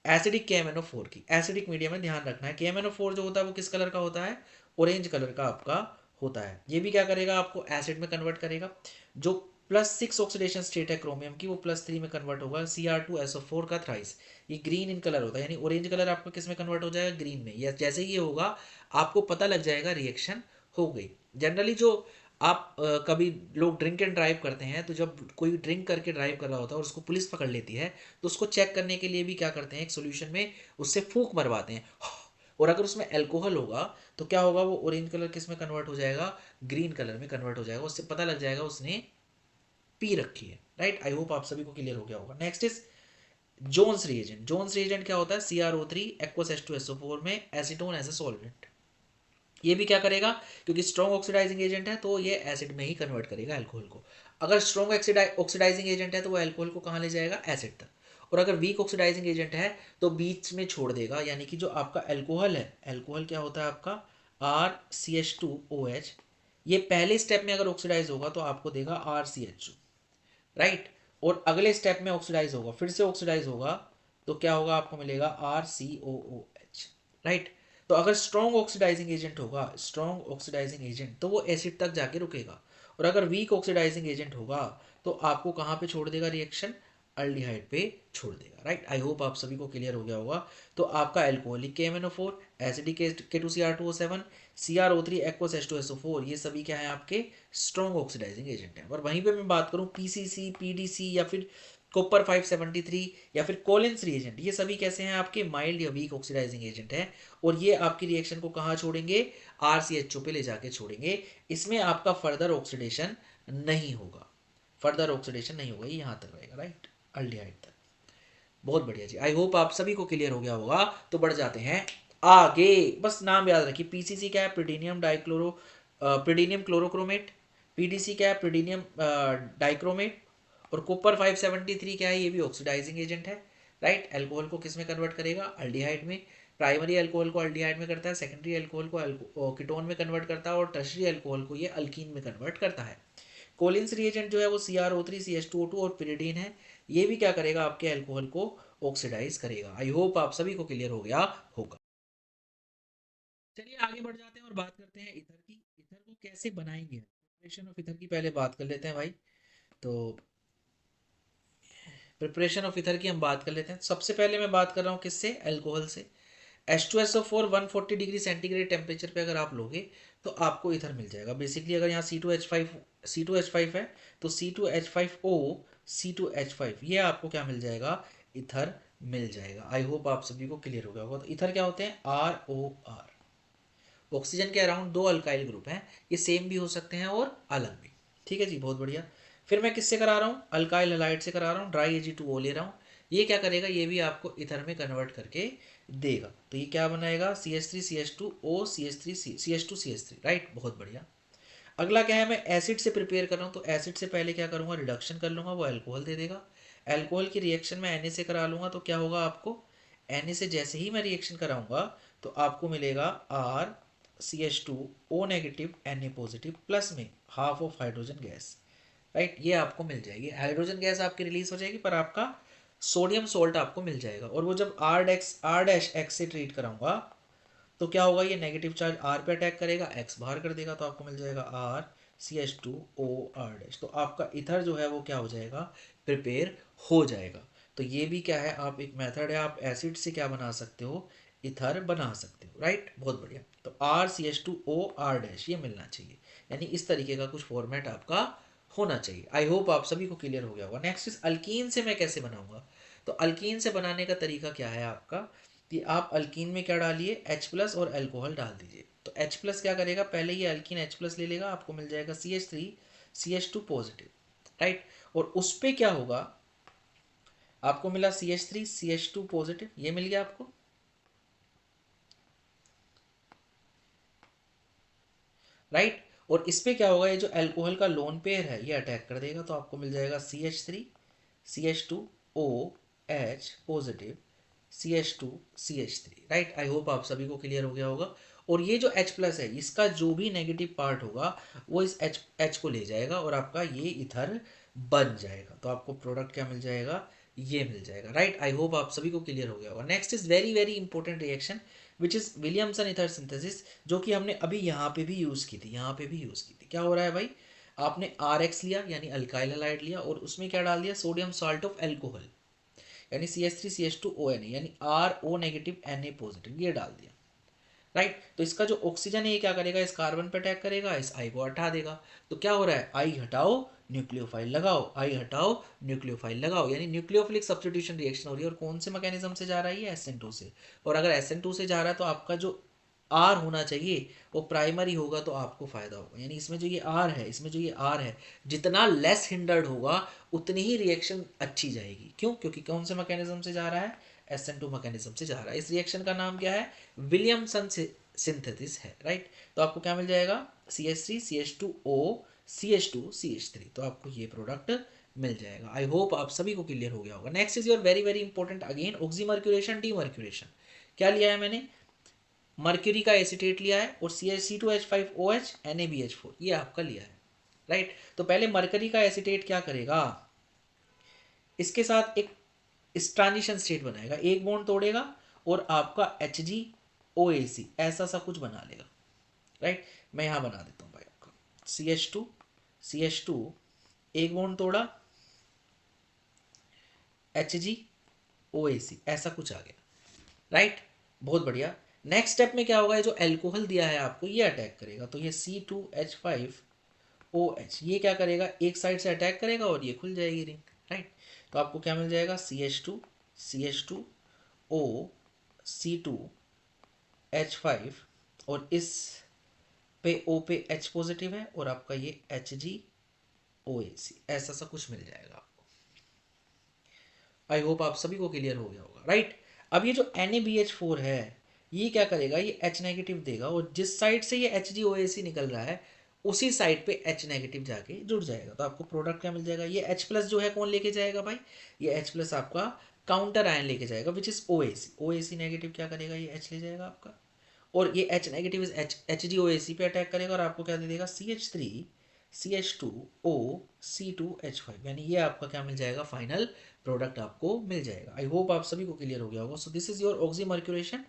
एसिडिक KMnO4 की। एसिडिक मीडियम में ध्यान रखना है KMnO4 जो होता है वो किस कलर का होता है, ऑरेंज कलर का आपका होता है। ये भी क्या करेगा, आपको एसिड में कन्वर्ट करेगा। जो +6 ऑक्सीडेशन स्टेट है क्रोमियम की वो +3 में कन्वर्ट होगा, Cr2SO4 का थ्राइस। ये ग्रीन इन कलर होता है, यानी ऑरेंज कलर आपका किस में कन्वर्ट हो जाएगा, ग्रीन में। या जैसे ही ये होगा आपको पता लग जाएगा रिएक्शन हो गई। जनरली जो आप कभी लोग ड्रिंक एंड ड्राइव करते हैं, तो जब कोई ड्रिंक करके ड्राइव कर रहा होता है और उसको पुलिस पकड़ लेती है, तो उसको चेक करने के लिए भी क्या करते हैं, एक सोल्यूशन में उससे फूंक मरवाते हैं। और अगर उसमें अल्कोहल होगा तो क्या होगा, वो ऑरेंज कलर किस में कन्वर्ट हो जाएगा, ग्रीन कलर में कन्वर्ट हो जाएगा। उससे पता लग जाएगा उसने पी रखी है, राइट। आई होप आप सभी को क्लियर हो गया होगा। Next is Jones reagent. Jones reagent क्या होता है, CrO3 एक्वस H2SO4 में एसीटोन एज ए सॉल्वेंट। ये भी क्या करेगा, क्योंकि स्ट्रॉन्ग ऑक्सीडाइजिंग एजेंट है तो ये एसिड में ही कन्वर्ट करेगा अल्कोहल को। अगर स्ट्रॉन्ग ऑक्सीडाइजिंग एजेंट है तो वो अल्कोहल को कहाँ ले जाएगा, एसिड तक। और अगर वीक ऑक्सीडाइजिंग एजेंट है तो बीच में छोड़ देगा, यानी कि जो आपका अल्कोहल है, अल्कोहल क्या होता है आपका RCH2OH, ये पहले स्टेप में अगर ऑक्सीडाइज होगा तो आपको देगा RCH2, राइट। और अगले स्टेप में ऑक्सीडाइज होगा, फिर से ऑक्सीडाइज होगा तो क्या होगा, आपको मिलेगा RCOOH, राइट। तो अगर स्ट्रॉन्ग ऑक्सीडाइजिंग एजेंट होगा, स्ट्रॉन्ग ऑक्सीडाइजिंग एजेंट, तो वो एसिड तक जाके रुकेगा। और अगर वीक ऑक्सीडाइजिंग एजेंट होगा तो आपको कहाँ पे छोड़ देगा रिएक्शन, अल्डिहाइड पे छोड़ देगा, राइट। आई होप आप सभी को क्लियर हो गया होगा। तो आपका alcoholic KMnO4, acidic K2Cr2O7, CrO3 aqueous H2SO4, ये सभी क्या है आपके स्ट्रॉन्ग ऑक्सीडाइजिंग एजेंट है। और वहीं पे मैं बात करूं PCC, PDC या फिर कॉपर 573 या फिर कोलिन्स रिएजेंट, ये सभी कैसे हैं आपके माइल्ड या वीक ऑक्सीडाइजिंग एजेंट है। और ये आपकी रिएक्शन को कहाँ छोड़ेंगे, RCHO पे ले जाके छोड़ेंगे। इसमें आपका फर्दर ऑक्सीडेशन नहीं होगा, फर्दर ऑक्सीडेशन नहीं होगा, ये यहाँ तक रहेगा, राइट, अल्डिहाइड तक। बहुत बढ़िया जी, आई होप आप सभी को क्लियर हो गया होगा। तो बढ़ जाते हैं आगे। बस नाम याद रखिए, PCC क्या है, प्रीडीनियम क्लोरोक्रोमेट। PDC क्या है, प्रीडीनियम डाइक्रोमेट। और कॉपर 573 क्या है, ये भी ऑक्सीडाइजिंग एजेंट है, राइट। अल्कोहल को किस में कन्वर्ट करेगा, अल्डिहाइड में। प्राइमरी अल्कोहल को अल्डिहाइड में करता है, सेकेंडरी अल्कोहल को कीटोन में कन्वर्ट करता है, और टर्शरी अल्कोहल को ये अल्कीन में कन्वर्ट करता है। कोलिन्स रिएजेंट जो है वो CrO3 CH2O2 और पिरिडीन है। ये भी क्या करेगा, आपके अल्कोहल को ऑक्सीडाइज करेगा। आई होप आप सभी को क्लियर हो गया होगा। चलिए आगे बढ़ जाते हैं और बात करते हैं ईथर की। ईथर को कैसे बनाएंगे, प्रिपरेशन ऑफ ईथर की पहले बात कर लेते हैं भाई। तो प्रिपरेशन ऑफ ईथर की हम बात कर लेते हैं। सबसे पहले मैं बात कर रहा हूँ किससे, अल्कोहल से। H2SO4 140 डिग्री सेंटीग्रेड टेम्परेचर पे अगर आप लोगे तो आपको ईथर मिल जाएगा। बेसिकली अगर यहाँ C2H5 है तो C2H5O C2H5, ये आपको क्या मिल जाएगा, ईथर मिल जाएगा। आई होप आप सभी को क्लियर हो गया होगा। तो ईथर क्या होते हैं, ROR। ऑक्सीजन के अराउंड दो अल्काइल ग्रुप हैं, ये सेम भी हो सकते हैं और अलग भी, ठीक है जी, बहुत बढ़िया। फिर मैं किससे करा रहा हूँ, अल्काइल हलाइड से करा रहा हूँ, ड्राई Ag2O ले रहा हूँ। ये क्या करेगा, ये भी आपको ईथर में कन्वर्ट करके देगा। तो ये क्या बनाएगा, CH3CH2O CH3CH2CH3, राइट, बहुत बढ़िया। अगला क्या है, मैं एसिड से प्रिपेयर कर रहा हूँ, तो एसिड से पहले क्या करूँगा, रिडक्शन कर लूँगा, वो अल्कोहल दे देगा। अल्कोहल की रिएक्शन में Na से करा लूँगा, तो क्या होगा आपको, Na से जैसे ही मैं रिएक्शन कराऊंगा तो आपको मिलेगा RCH2O negative Na positive plus में half of hydrogen gas, right, ये आपको मिल जाएगी। हाइड्रोजन गैस आपकी रिलीज हो जाएगी पर आपका सोडियम सोल्ट आपको मिल जाएगा। और वो जब R डैश एक्स से ट्रीट कराऊंगा तो क्या होगा, ये नेगेटिव चार्ज R पे अटैक करेगा, X बाहर कर देगा, तो आपको मिल जाएगा RCH2OR डैश। तो आपका इथर जो है वो क्या हो जाएगा, प्रिपेयर हो जाएगा। तो ये भी क्या है, आप एक मेथड है, आप एसिड से क्या बना सकते हो, इथर बना सकते हो, राइट, बहुत बढ़िया। तो RCH2OR डैश ये मिलना चाहिए, यानी इस तरीके का कुछ फॉर्मेट आपका होना चाहिए। आई होप आप सभी को क्लियर हो गया होगा। नेक्स्ट इज अल्कीन से मैं कैसे बनाऊंगा। तो अल्कीन से बनाने का तरीका क्या है आपका, कि आप अल्कीन में क्या डालिए, H प्लस और अल्कोहल डाल दीजिए। तो H प्लस क्या करेगा, पहले ये अल्कीन H प्लस ले लेगा, आपको मिल जाएगा CH3CH2 पॉजिटिव, राइट। और उस पर क्या होगा, आपको मिला CH3CH2 पॉजिटिव, ये मिल गया आपको, राइट। और इस पे क्या होगा, ये जो अल्कोहल का लोन पेयर है ये अटैक कर देगा, तो आपको मिल जाएगा CH3CH2OH positive CH2CH3, right. I hope आप सभी को क्लियर हो गया होगा। और ये जो H प्लस है इसका जो भी नेगेटिव पार्ट होगा वो इस H को ले जाएगा और आपका ये इथर बन जाएगा। तो आपको प्रोडक्ट क्या मिल जाएगा, ये मिल जाएगा, राइट। आई होप आप सभी को क्लियर हो गया होगा। Next is very very important reaction which is Williamson ether synthesis, जो कि हमने अभी यहाँ पे भी यूज़ की थी, यहाँ पे भी यूज़ की थी। क्या हो रहा है भाई, आपने RX लिया यानी अल्काइल हैलाइड लिया और उसमें क्या डाल दिया, सोडियम सॉल्ट ऑफ अल्कोहल यानी CH3CH2ONA यानी RO नेगेटिव Na पॉजिटिव, ये डाल दिया, राइट। तो इसका जो ऑक्सीजन है ये क्या करेगा, इस कार्बन पे अटैक करेगा, इस आई को हटा देगा। तो क्या हो रहा है, आई हटाओ न्यूक्लियोफाइल लगाओ, आई हटाओ न्यूक्लियोफाइल लगाओ, यानी न्यूक्लियोफिलिक सब्स्टिट्यूशन रिएक्शन हो रही है। और कौन से मैकेनिज्म से जा रहा है, ये SN2 से। और अगर SN2 से जा रहा है तो आपका जो आर होना चाहिए वो प्राइमरी होगा, तो आपको फायदा होगा। यानी इसमें जो ये आर है, इसमें जो ये आर है, जितना लेस हिंडर्ड होगा उतनी ही रिएक्शन अच्छी जाएगी। क्यों, क्योंकि कौन से मैकेनिज्म से जा रहा है, SN2 मैकेनिज्म से जा रहा है। इस रिएक्शन का नाम क्या है, विलियमसन सिंथेसिस है, राइट। तो आपको क्या मिल जाएगा, CH3CH2O CH2CH3, तो आपको ये प्रोडक्ट मिल जाएगा। आई होप आप सभी को क्लियर हो गया होगा। Next is your very very important again, oxymercuration demercuration. क्या लिया है मैंने, मर्क्यूरी का एसीटेट लिया है और C2H5OH NaBH4 ये आपका लिया है, राइट। तो पहले मर्करी का एसीटेट क्या करेगा, इसके साथ एक इस ट्रांजिशन स्टेट बनाएगा, एक बॉन्ड तोड़ेगा और आपका HgOAC ऐसा सा कुछ बना लेगा, राइट। मैं यहाँ बना देता हूँ भाई, आपका CH2 एक बॉन्ड तोड़ा, HgOAC ऐसा कुछ आ गया, राइट, बहुत बढ़िया। नेक्स्ट स्टेप में क्या होगा, जो अल्कोहल दिया है आपको ये अटैक करेगा, तो ये C2H5OH ये क्या करेगा, एक साइड से अटैक करेगा और ये खुल जाएगी रिंग, राइट। तो आपको क्या मिल जाएगा, CH2 C2H5 और इस पे O पे H पॉजिटिव है और आपका ये HgOAC ऐसा सा कुछ मिल जाएगा आपको। आई होप आप सभी को क्लियर हो गया होगा, राइट। अब ये जो NaBH4 है ये क्या करेगा, ये H नेगेटिव देगा और जिस साइड से ये HgOAC निकल रहा है उसी साइड पे H नेगेटिव जाके जुड़ जाएगा। तो आपको प्रोडक्ट क्या मिल जाएगा, ये H प्लस जो है कौन लेके जाएगा भाई, ये H प्लस आपका काउंटर आयन लेके जाएगा विच इज OAC नेगेटिव क्या करेगा, ये H ले जाएगा आपका और ये H नेगेटिव इज HgOAC पे अटैक करेगा और आपको क्या दे देगा, CH3CH2O C2H5 यानी ये आपका क्या मिल जाएगा, फाइनल प्रोडक्ट आपको मिल जाएगा। आई होप आप सभी को क्लियर हो गया होगा। So this is your oxymercuration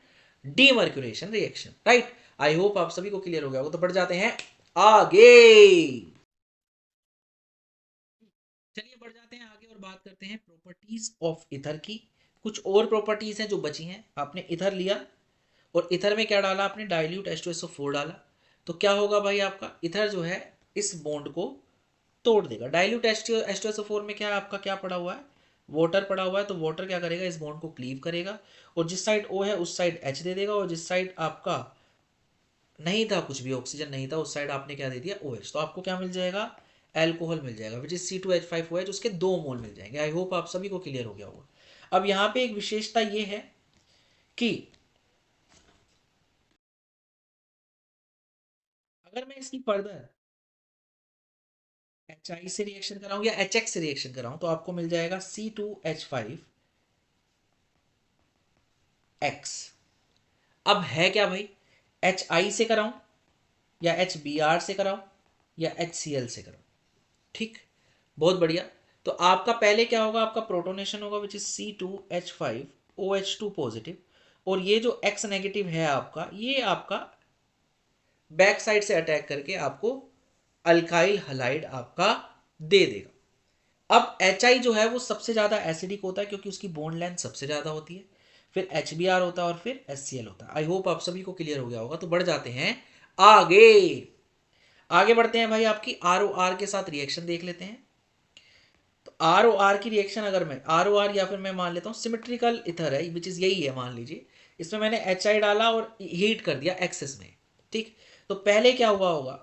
demercuration reaction, right. I hope आप सभी को क्लियर हो गया होगा। तो बढ़ जाते हैं आगे, चलिए बढ़ जाते हैं आगे और बात करते हैं प्रॉपर्टीज ऑफ इथर की। कुछ और प्रॉपर्टीज हैं जो बची हैं। आपने इथर लिया और इथर में क्या डाला आपने, डाइल्यूट H2SO4 डाला। तो क्या होगा भाई, आपका इथर जो है इस बॉन्ड को तोड़ देगा। डाइल्यूट H2SO4 में क्या आपका क्या पड़ा हुआ है, वाटर पड़ा हुआ है। तो वाटर क्या करेगा, इस बॉन्ड को क्लीव करेगा और जिस साइड O है उस साइड H दे देगा और जिस साइड आपका नहीं था, कुछ भी ऑक्सीजन नहीं था, उस साइड आपने क्या दे दिया, OH। तो आपको क्या मिल जाएगा, एल्कोहल मिल जाएगा विच इज C2H5OH, उसके 2 मोल मिल जाएंगे। आई होप आप सभी को क्लियर हो गया होगा। अब यहाँ पे एक विशेषता ये है कि अगर मैं इसकी फर्दर एच आई से रिएक्शन कराऊं या एच एक्स से रिएक्शन कराऊं तो आपको मिल जाएगा C2H5X। अब है क्या भाई, एच आई से कराऊं या एच बी आर से कराऊं या एच सी एल से कराऊं। ठीक, बहुत बढ़िया। तो आपका पहले क्या होगा, आपका प्रोटोनेशन होगा विच इज C2H5OH2 पॉजिटिव, और ये जो X नेगेटिव है आपका, ये आपका बैक साइड से अटैक करके आपको अल्काइल हलाइड आपका दे देगा। अब एच आई जो है वो सबसे ज्यादा एसिडिक होता है क्योंकि उसकी बॉन्ड लेंथ सबसे ज्यादा होती है, फिर एच बी आर होता है और फिर एच सी एल होता है। आई होप आप सभी को क्लियर हो गया होगा। तो बढ़ जाते हैं आगे। आगे बढ़ते हैं भाई, आपकी आर ओ आर के साथ रिएक्शन देख लेते हैं। तो आर ओ आर की रिएक्शन, अगर मैं आर ओ आर या फिर मैं मान लेता हूँ सिमेट्रिकल इथर है विच इज यही है, मान लीजिए इसमें मैंने एच आई डाला और हीट कर दिया एक्सेस में। ठीक, तो पहले क्या हुआ होगा,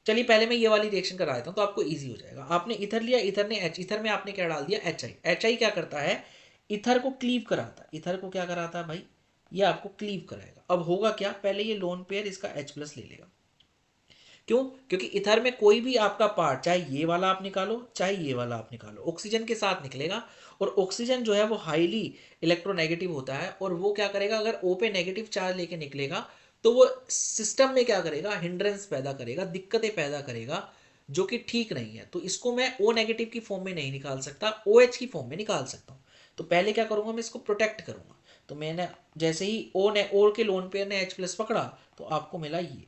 चलिए पहले मैं ये वाली रिएक्शन करा देता हूँ तो आपको इजी हो जाएगा। आपने इथर लिया, इथर ने एच, इथर में आपने क्या डाल दिया एच आई। एच आई क्या करता है, इथर को क्लीव कराता है। इथर को क्या कराता है भाई, ये आपको क्लीव कराएगा। अब होगा क्या, पहले ये लोन पेयर इसका H प्लस ले लेगा। क्यों, क्योंकि इथर में कोई भी आपका पार्ट, चाहे ये वाला आप निकालो चाहे ये वाला आप निकालो, ऑक्सीजन के साथ निकलेगा। और ऑक्सीजन जो है वो हाईली इलेक्ट्रोनेगेटिव होता है, और वो क्या करेगा, अगर O पे नेगेटिव चार्ज लेके निकलेगा तो वो सिस्टम में क्या करेगा, हिंड्रेंस पैदा करेगा, दिक्कतें पैदा करेगा, जो कि ठीक नहीं है। तो इसको मैं O नेगेटिव की फॉर्म में नहीं निकाल सकता, OH की फॉर्म में निकाल सकता हूँ। तो पहले क्या करूंगा, मैं इसको प्रोटेक्ट करूंगा। तो मैंने जैसे ही O के लोन पेयर ने H प्लस पकड़ा तो आपको मिला ये।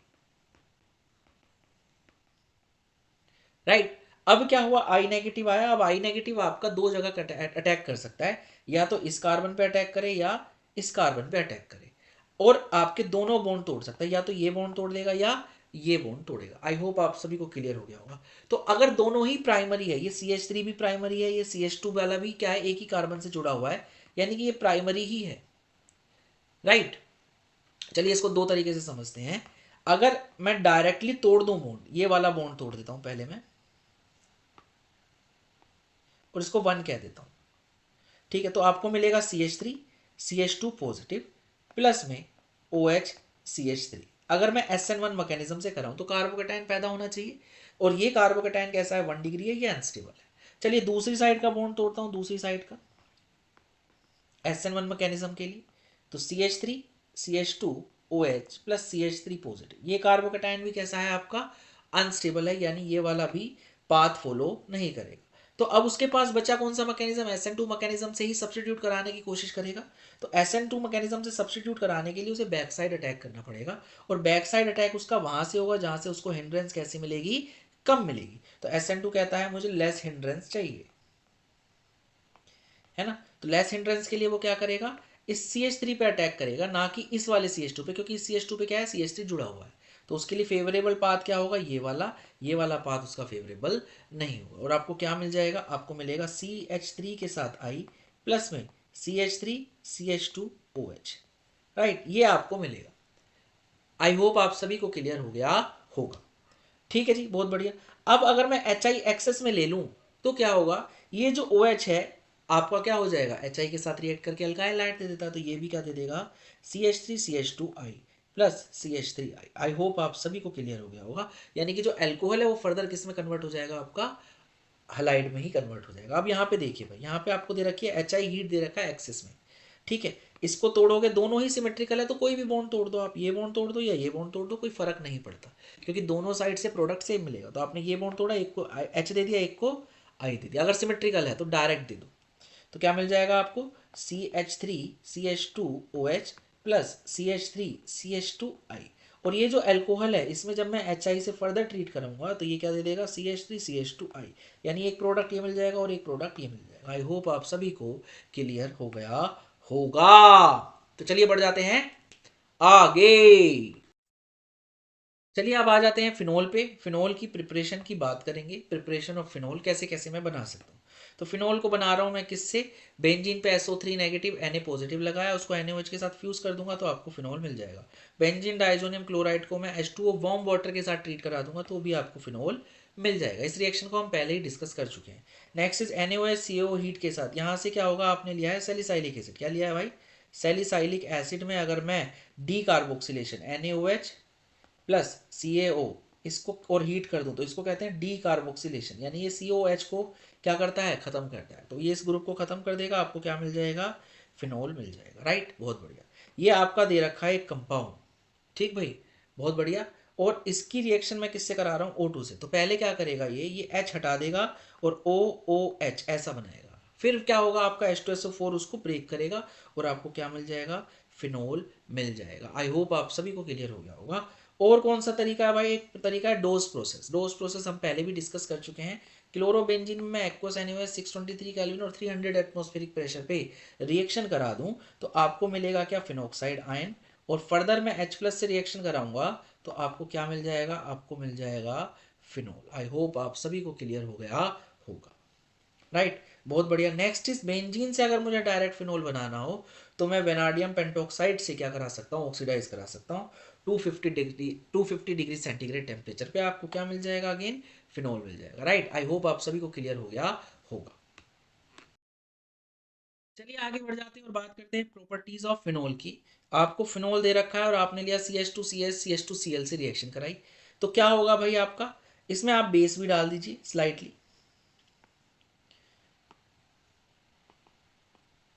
राइट, अब क्या हुआ, आई नेगेटिव आया। अब आई नेगेटिव आपका दो जगह अटैक कर सकता है, या तो इस कार्बन पे अटैक करे या इस कार्बन पे अटैक करे, और आपके दोनों बॉन्ड तोड़ सकता है, या तो ये बॉन्ड तोड़ देगा या ये बॉन्ड तोड़ेगा। आई होप आप सभी को क्लियर हो गया होगा। तो अगर दोनों ही प्राइमरी है, ये CH3 भी प्राइमरी है, ये CH2 वाला भी क्या है, एक ही कार्बन से जुड़ा हुआ है, यानी कि ये प्राइमरी ही है। राइट, चलिए इसको दो तरीके से समझते हैं। अगर मैं डायरेक्टली तोड़ दूं बॉन्ड, ये वाला बॉन्ड तोड़ देता हूं पहले मैं, और इसको 1 कह देता हूँ। ठीक है, तो आपको मिलेगा CH3CH2 पॉजिटिव प्लस में OH CH3। अगर मैं SN1 मैकेनिज्म से कराऊं तो कार्बोकेटाइन पैदा होना चाहिए, और ये कार्बोकेटाइन कैसा है, 1 डिग्री है, ये अनस्टेबल है। चलिए दूसरी साइड का बॉन्ड तोड़ता हूं, दूसरी साइड का SN1 मैकेनिज्म के लिए। तो CH3CH2OH प्लस CH3 पॉजिटिव, ये कार्बोकेटाइन भी कैसा है आपका, अनस्टेबल है, यानी ये वाला भी पाथ फॉलो नहीं करेगा। तो अब उसके पास बचा कौन सा मैकेनिज्म, SN2 मैकेनिज्म से ही सब्स्टिट्यूट कराने की कोशिश करेगा। तो SN2 मैकेनिज्म से सब्स्टिट्यूट कराने के लिए उसे बैक साइड अटैक करना पड़ेगा, और बैक साइड अटैक उसका वहां से होगा जहां से उसको हिंड्रेंस कैसी मिलेगी, कम मिलेगी। तो SN2 कहता है मुझे लेस हिंड्रेंस चाहिए, है ना। तो लेस हिंड्रेंस के लिए वो क्या करेगा, इस CH3 पे अटैक करेगा, ना कि इस वाले CH2 पे, क्योंकि इस CH2 पे क्या है, CH3 जुड़ा हुआ है। तो उसके लिए फेवरेबल पाथ क्या होगा, ये वाला पाथ उसका फेवरेबल नहीं होगा। और आपको क्या मिल जाएगा, आपको मिलेगा CH3 के साथ I प्लस में CH3CH2OH। राइट, ये आपको मिलेगा। आई होप आप सभी को क्लियर हो गया होगा। ठीक है जी, बहुत बढ़िया। अब अगर मैं एच आई एक्सेस में ले लूं तो क्या होगा, ये जो ओ एच है आपका क्या हो जाएगा, एच आई के साथ रिएक्ट करके अल्काइल लाइट दे देता, तो ये भी क्या दे देगा, CH3CH2I plus CH3I। I hope आप सभी को क्लियर हो गया होगा। यानी कि जो एल्कोहल है वो फर्दर किस में कन्वर्ट हो जाएगा, आपका हलाइड में ही कन्वर्ट हो जाएगा। अब यहाँ पे देखिए भाई, यहाँ पे आपको दे रखी है एच आई हीट दे रखा है एक्सेस में। ठीक है, इसको तोड़ोगे, दोनों ही सिमेट्रिकल है, तो कोई भी बॉन्ड तोड़ दो आप, ये बॉन्ड तोड़ दो या ये बॉन्ड तोड़ दो, कोई फर्क नहीं पड़ता, क्योंकि दोनों साइड से प्रोडक्ट सेम मिलेगा। तो आपने ये बॉन्ड तोड़ा, एक को H दे दिया, एक को I दे दिया। अगर सिमेट्रिकल है तो डायरेक्ट दे दो, तो क्या मिल जाएगा आपको, CH3CH2OH प्लस CH3CH2I। और ये जो एल्कोहल है इसमें जब मैं HI से फर्दर ट्रीट करूंगा तो ये क्या दे देगा, CH3CH2I, यानी एक प्रोडक्ट ये मिल जाएगा और एक प्रोडक्ट ये मिल जाएगा। आई होप आप सभी को क्लियर हो गया होगा। तो चलिए बढ़ जाते हैं आगे। चलिए अब आ जाते हैं फिनोल पे। फिनोल की प्रिपरेशन की बात करेंगे, प्रिपरेशन ऑफ फिनोल कैसे कैसे मैं बना सकता हूँ। तो फिनोल को बना रहा हूँ मैं किससे, बेंजीन पे SO3 नेगेटिव Na पॉजिटिव लगाया, उसको NaOH के साथ फ्यूज कर दूंगा तो आपको फिनोल मिल जाएगा। बेंजीन डाइजोनियम क्लोराइड को मैं H2O वार्म वाटर के साथ ट्रीट करा दूंगा तो भी आपको फिनोल मिल जाएगा। इस रिएक्शन को हम पहले ही डिस्कस कर चुके हैं। Next is NaOH CO heat के साथ, यहाँ से क्या होगा, आपने लिया है सैलिसाइलिक एसिड। क्या लिया है भाई, सैलिसाइलिक एसिड में अगर मैं D carboxylation NaOH plus CaO इसको और हीट कर दूं तो इसको कहते हैं डी कार्बोक्सिलेशन, यानी ये COH को क्या करता है, खत्म करता है। तो ये इस ग्रुप को खत्म कर देगा, आपको क्या मिल जाएगा, फिनोल मिल जाएगा। राइट, बहुत बढ़िया। ये आपका दे रखा है एक कंपाउंड, ठीक भाई, बहुत बढ़िया। और इसकी रिएक्शन मैं किससे करा रहा हूँ, O2 से। तो पहले क्या करेगा, ये H हटा देगा और OOH ऐसा बनाएगा। फिर क्या होगा, आपका H2SO4 उसको ब्रेक करेगा और आपको क्या मिल जाएगा, फिनोल मिल जाएगा। आई होप आप सभी को क्लियर हो गया होगा। और कौन सा तरीका है भाई, एक तरीका है डोज प्रोसेस। डोज प्रोसेस हम पहले भी डिस्कस कर चुके हैं। क्लोरोबेंजीन में एक्वस NaOH 623 केल्विन और 300 एटमॉस्फेरिक प्रेशर पे रिएक्शन करा दूं तो आपको मिलेगा क्या, फिनोक्साइड आयन। और फर्दर मैं H+ से रिएक्शन कराऊंगा तो आपको क्या मिल जाएगा, आपको मिल जाएगा फिनोल। आई होप आप सभी को क्लियर हो गया होगा। राइट, बहुत बढ़िया। नेक्स्ट इज बेंजीन से अगर मुझे डायरेक्ट फिनोल बनाना हो तो मैं वेनाडियम पेंटोक्साइड से क्या करा सकता हूँ, ऑक्सीडाइज करा सकता हूँ 250 डिग्री सेंटीग्रेड टेम्परेचर पे। आपको क्या मिल जाएगा, अगेन फिनोल मिल जाएगा। राइट, आई होप आप सभी को क्लियर हो गया होगा। चलिए आगे बढ़ जाते हैं और बात करते हैं प्रॉपर्टीज ऑफ फिनोल की। आपको फिनोल दे रखा है और आपने लिया CH2CS CH2Cl से रिएक्शन कराई, तो क्या होगा भाई आपका, इसमें आप बेस भी डाल दीजिए स्लाइटली,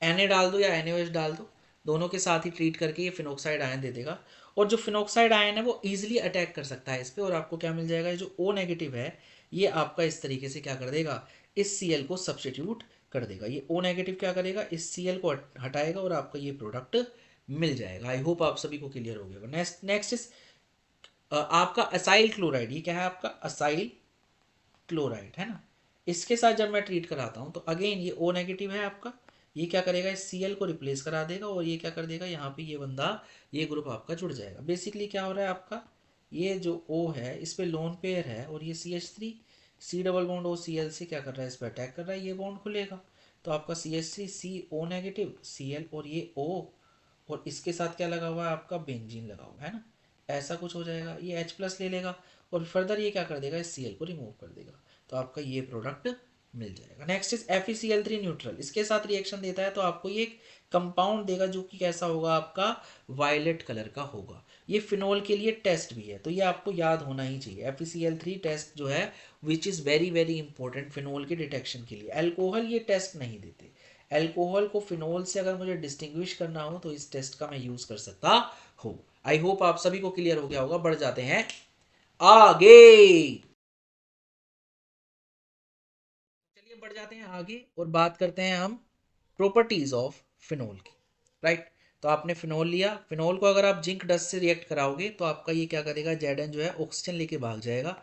Na डाल दो या NaOH डाल दो, दोनों के साथ ही ट्रीट करके ये फिनोक्साइड आयन दे देगा। और जो फिनोक्साइड आयन है वो इजीली अटैक कर सकता है इस पे, और आपको क्या मिल जाएगा, जो O नेगेटिव है ये आपका इस तरीके से क्या कर देगा, इस Cl को सब्सटीट्यूट कर देगा। ये O नेगेटिव क्या करेगा, इस Cl को हटाएगा और आपका ये प्रोडक्ट मिल जाएगा। आई होप आप सभी को क्लियर हो गया। नेक्स्ट नेक्स्ट इज आपका असाइल क्लोराइड। ये क्या है आपका, असाइल क्लोराइड है ना। इसके साथ जब मैं ट्रीट कराता हूँ तो अगेन ये O नेगेटिव है आपका, ये क्या करेगा, इस Cl को रिप्लेस करा देगा और ये क्या कर देगा, यहाँ पे ये बंदा, ये ग्रुप आपका जुड़ जाएगा। बेसिकली क्या हो रहा है आपका, ये जो O है इस पे लोन पेयर है और ये CH3 C double bond OCl से क्या कर रहा है, इस पर अटैक कर रहा है, ये बॉन्ड खुलेगा तो आपका CH3 CO नेगेटिव Cl और ये O, और इसके साथ क्या लगा हुआ है आपका, बेंजीन लगा हुआ है ना, ऐसा कुछ हो जाएगा। ये H+ ले लेगा और फर्दर ये क्या कर देगा, इस Cl को रिमूव कर देगा तो आपका ये प्रोडक्ट मिल जाएगा। Next is FeCl3 neutral. इसके साथ रिएक्शन देता है तो आपको ये कंपाउंड देगा जो कि कैसा होगा आपका, वायलेट कलर का होगा। ये फिनोल के लिए टेस्ट भी है तो ये आपको याद होना ही चाहिए। FeCl3 टेस्ट जो है which is very very important phenol के डिटेक्शन के लिए। अल्कोहल ये टेस्ट नहीं देते। अल्कोहल को फिनोल से अगर मुझे डिस्टिंग्विश करना हो तो इस टेस्ट का मैं यूज कर सकता हूँ। आई होप आप सभी को क्लियर हो गया होगा। बढ़ जाते हैं आगे। चलिए बढ़ जाते हैं आगे और बात करते हैं हम प्रॉपर्टीज ऑफ फिनोल की। राइट, तो आपने फिनोल लिया, फिनोल को अगर आप जिंक डस्ट से रिएक्ट कराओगे तो आपका ये क्या करेगा, Zn जो है ऑक्सीजन लेके भाग जाएगा,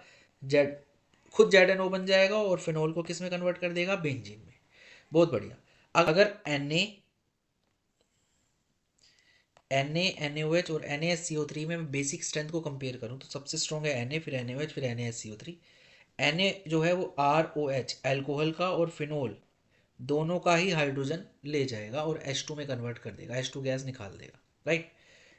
जेड खुद ZnO बन जाएगा और फिनोल को किस में कन्वर्ट कर देगा, बेंजीन में। बहुत बढ़िया। अगर NaNaOH और NaSCO3 में मैं बेसिक स्ट्रेंथ को कंपेयर करूं तो सबसे स्ट्रॉन्ग है Na, फिर NaOH, फिर NaSCO3। Na जो है वो ROH अल्कोहल का और फिनोल दोनों का ही हाइड्रोजन ले जाएगा और H2 में कन्वर्ट कर देगा, H2 गैस निकाल देगा। राइट,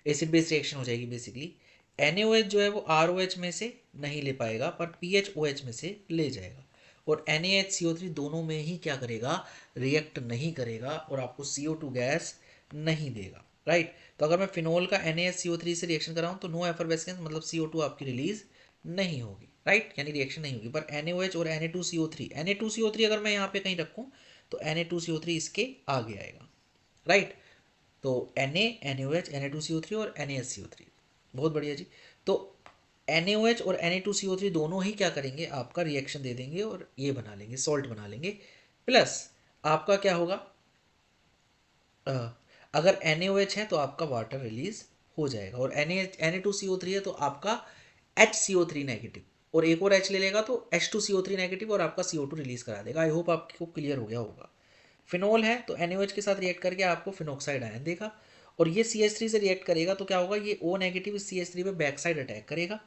एसिड बेस रिएक्शन हो जाएगी बेसिकली। NaOH जो है वो ROH में से नहीं ले पाएगा पर PHOH में से ले जाएगा, और NaHCO3 दोनों में ही क्या करेगा, रिएक्ट नहीं करेगा और आपको CO2 गैस नहीं देगा। राइट, तो अगर मैं फिनोल का NaHCO3 से रिएक्शन कराऊं तो नो एफरवेस्केंस, मतलब CO2 आपकी रिलीज नहीं होगी। राइट, यानी रिएक्शन नहीं होगी। पर NaOH और Na2CO3 अगर मैं यहाँ पे कहीं रखूँ तो Na2CO3 इसके आगे आएगा। राइट, तो NaOH Na2CO3 और NaSCO3। बहुत बढ़िया जी। तो NaOH और Na2CO3 दोनों ही क्या करेंगे, आपका रिएक्शन दे देंगे और ये बना लेंगे, सॉल्ट बना लेंगे। प्लस आपका क्या होगा, अगर NaOH है तो आपका वाटर रिलीज हो जाएगा, और Na2CO3 है तो आपका HCO3 नेगेटिव, और एक और H ले लेगा तो H2CO3 नेगेटिव और आपका CO2 रिलीज करा देगा। आई होप आपको क्लियर हो गया होगा। फिनोल है तो NaOH के साथ रिएक्ट करके आपको फिनोक्साइड आयन देगा, और ये CH3 से रिएक्ट करेगा तो क्या होगा, ये O नेगेटिव CH3 पे बैक साइड अटैक करेगा।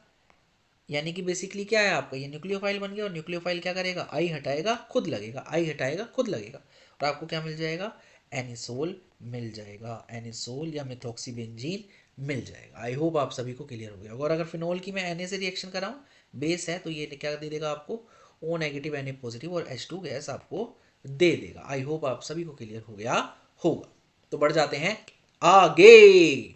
यानी कि बेसिकली क्या है आपका, ये न्यूक्लियोफाइल बन गया और न्यूक्लियोफाइल क्या करेगा, आई हटाएगा खुद लगेगा, आई हटाएगा खुद लगेगा, और आपको क्या मिल जाएगा, एनिसोल मिल जाएगा, एनिसोल या मिथॉक्सीबेंजीन मिल जाएगा। आई होप आप सभी को क्लियर हो गया होगा। और अगर फिनोल की मैं Na से रिएक्शन कराऊं, बेस है तो ये क्या दे देगा आपको, O नेगेटिव Na पॉजिटिव और H2 गैस आपको दे देगा। आई होप आप सभी को क्लियर हो गया होगा। तो बढ़ जाते हैं आगे।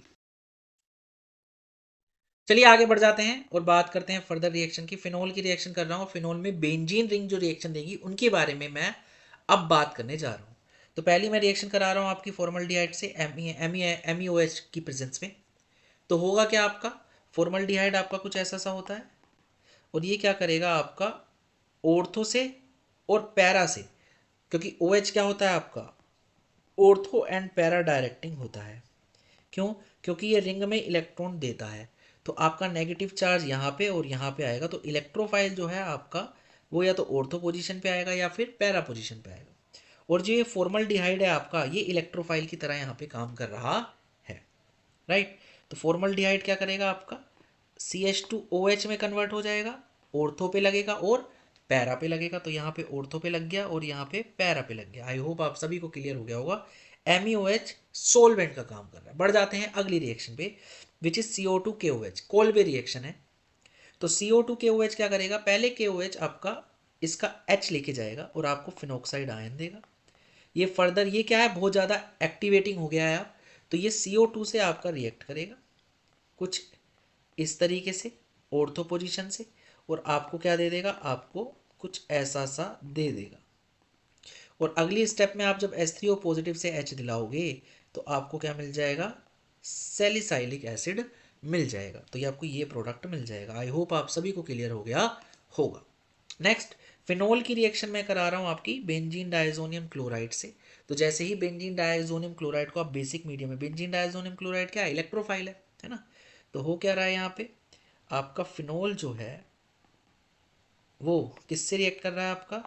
चलिए आगे बढ़ जाते हैं और बात करते हैं फर्दर रिएक्शन की। फिनोल की रिएक्शन कर रहा हूँ, फिनोल में बेंजीन रिंग जो रिएक्शन देगी उनके बारे में मैं अब बात करने जा रहा हूँ। तो पहली मैं रिएक्शन करा रहा हूँ आपकी फॉर्मल्डिहाइड से एमईओएच की प्रेजेंस में। तो होगा क्या आपका, फॉर्मल्डिहाइड आपका कुछ ऐसा सा होता है और ये क्या करेगा आपका ऑर्थो से और पैरा से, क्योंकि OH क्या होता है आपका ऑर्थो एंड पैरा डायरेक्टिंग होता है। क्यों? क्योंकि ये रिंग में इलेक्ट्रॉन देता है, तो आपका नेगेटिव चार्ज यहाँ पे और यहाँ पे आएगा, तो इलेक्ट्रोफाइल जो है आपका वो या तो ऑर्थो पोजीशन पे आएगा या फिर पैरा पोजीशन पे आएगा। और जो ये फॉर्मल्डिहाइड है आपका, ये इलेक्ट्रोफाइल की तरह यहाँ पे काम कर रहा है, राइट। तो फॉर्मल्डिहाइड क्या करेगा आपका CH2OH में कन्वर्ट हो जाएगा, ऑर्थो पे लगेगा और पैरा पे लगेगा। तो यहाँ पे ऑर्थो पे लग गया और यहाँ पे पैरा पे लग गया। आई होप आप सभी को क्लियर हो गया होगा। MEOH सोलवेंट का काम कर रहा है। बढ़ जाते हैं अगली रिएक्शन पे, which is CO2KOH, Kolbe reaction है। तो CO2KOH क्या करेगा, पहले KOH आपका इसका H लेके जाएगा और आपको फिनोक्साइड आयन देगा। ये फर्दर ये क्या है, बहुत ज़्यादा एक्टिवेटिंग हो गया है अब, तो ये CO2 से आपका रिएक्ट करेगा कुछ इस तरीके से ऑर्थो पोजीशन से, और आपको क्या दे देगा, आपको कुछ ऐसा सा दे देगा। और अगली स्टेप में आप जब H3O पॉजिटिव से H दिलाओगे तो आपको क्या मिल जाएगा, सैलिसाइलिक एसिड मिल जाएगा। तो ये आपको ये प्रोडक्ट मिल जाएगा। आई होप आप सभी को क्लियर हो गया होगा। नेक्स्ट फिनोल की रिएक्शन मैं करा रहा हूँ आपकी बेंजीन डायजोनियम क्लोराइड से। तो जैसे ही बेंजीन डायजोनियम क्लोराइड को आप बेसिक मीडियम में, बेंजीन डायजोनियम क्लोराइड क्या है, इलेक्ट्रोफाइल है ना। तो हो क्या रहा है यहाँ पे, आपका फिनोल जो है वो किससे रिएक्ट कर रहा है, आपका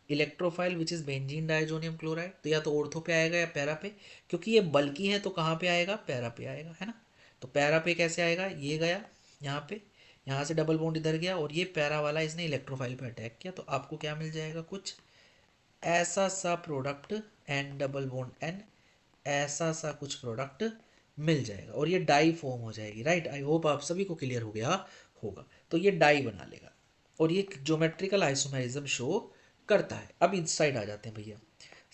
electrophile which is benzene diazonium chloride. तो या तो ऑर्थो पे आएगा या पैरा पे, क्योंकि ये बल्कि है तो कहाँ पे आएगा, पैरा पे आएगा, है ना। तो पैरा पे कैसे आएगा, ये गया यहाँ पे, यहाँ से डबल बॉन्ड इधर गया और ये पैरा वाला इसने इलेक्ट्रोफाइल पे अटैक किया। तो आपको क्या मिल जाएगा, कुछ ऐसा सा product, N double bond N, ऐसा सा कुछ प्रोडक्ट मिल जाएगा और ये डाई फॉर्म हो जाएगी, राइट। आई होप आप सभी को क्लियर हो गया होगा। तो ये डाई बना लेगा और ये ज्योमेट्रिकल आइसोमेरिज्म शो करता है। अब इस साइड आ जाते हैं भैया,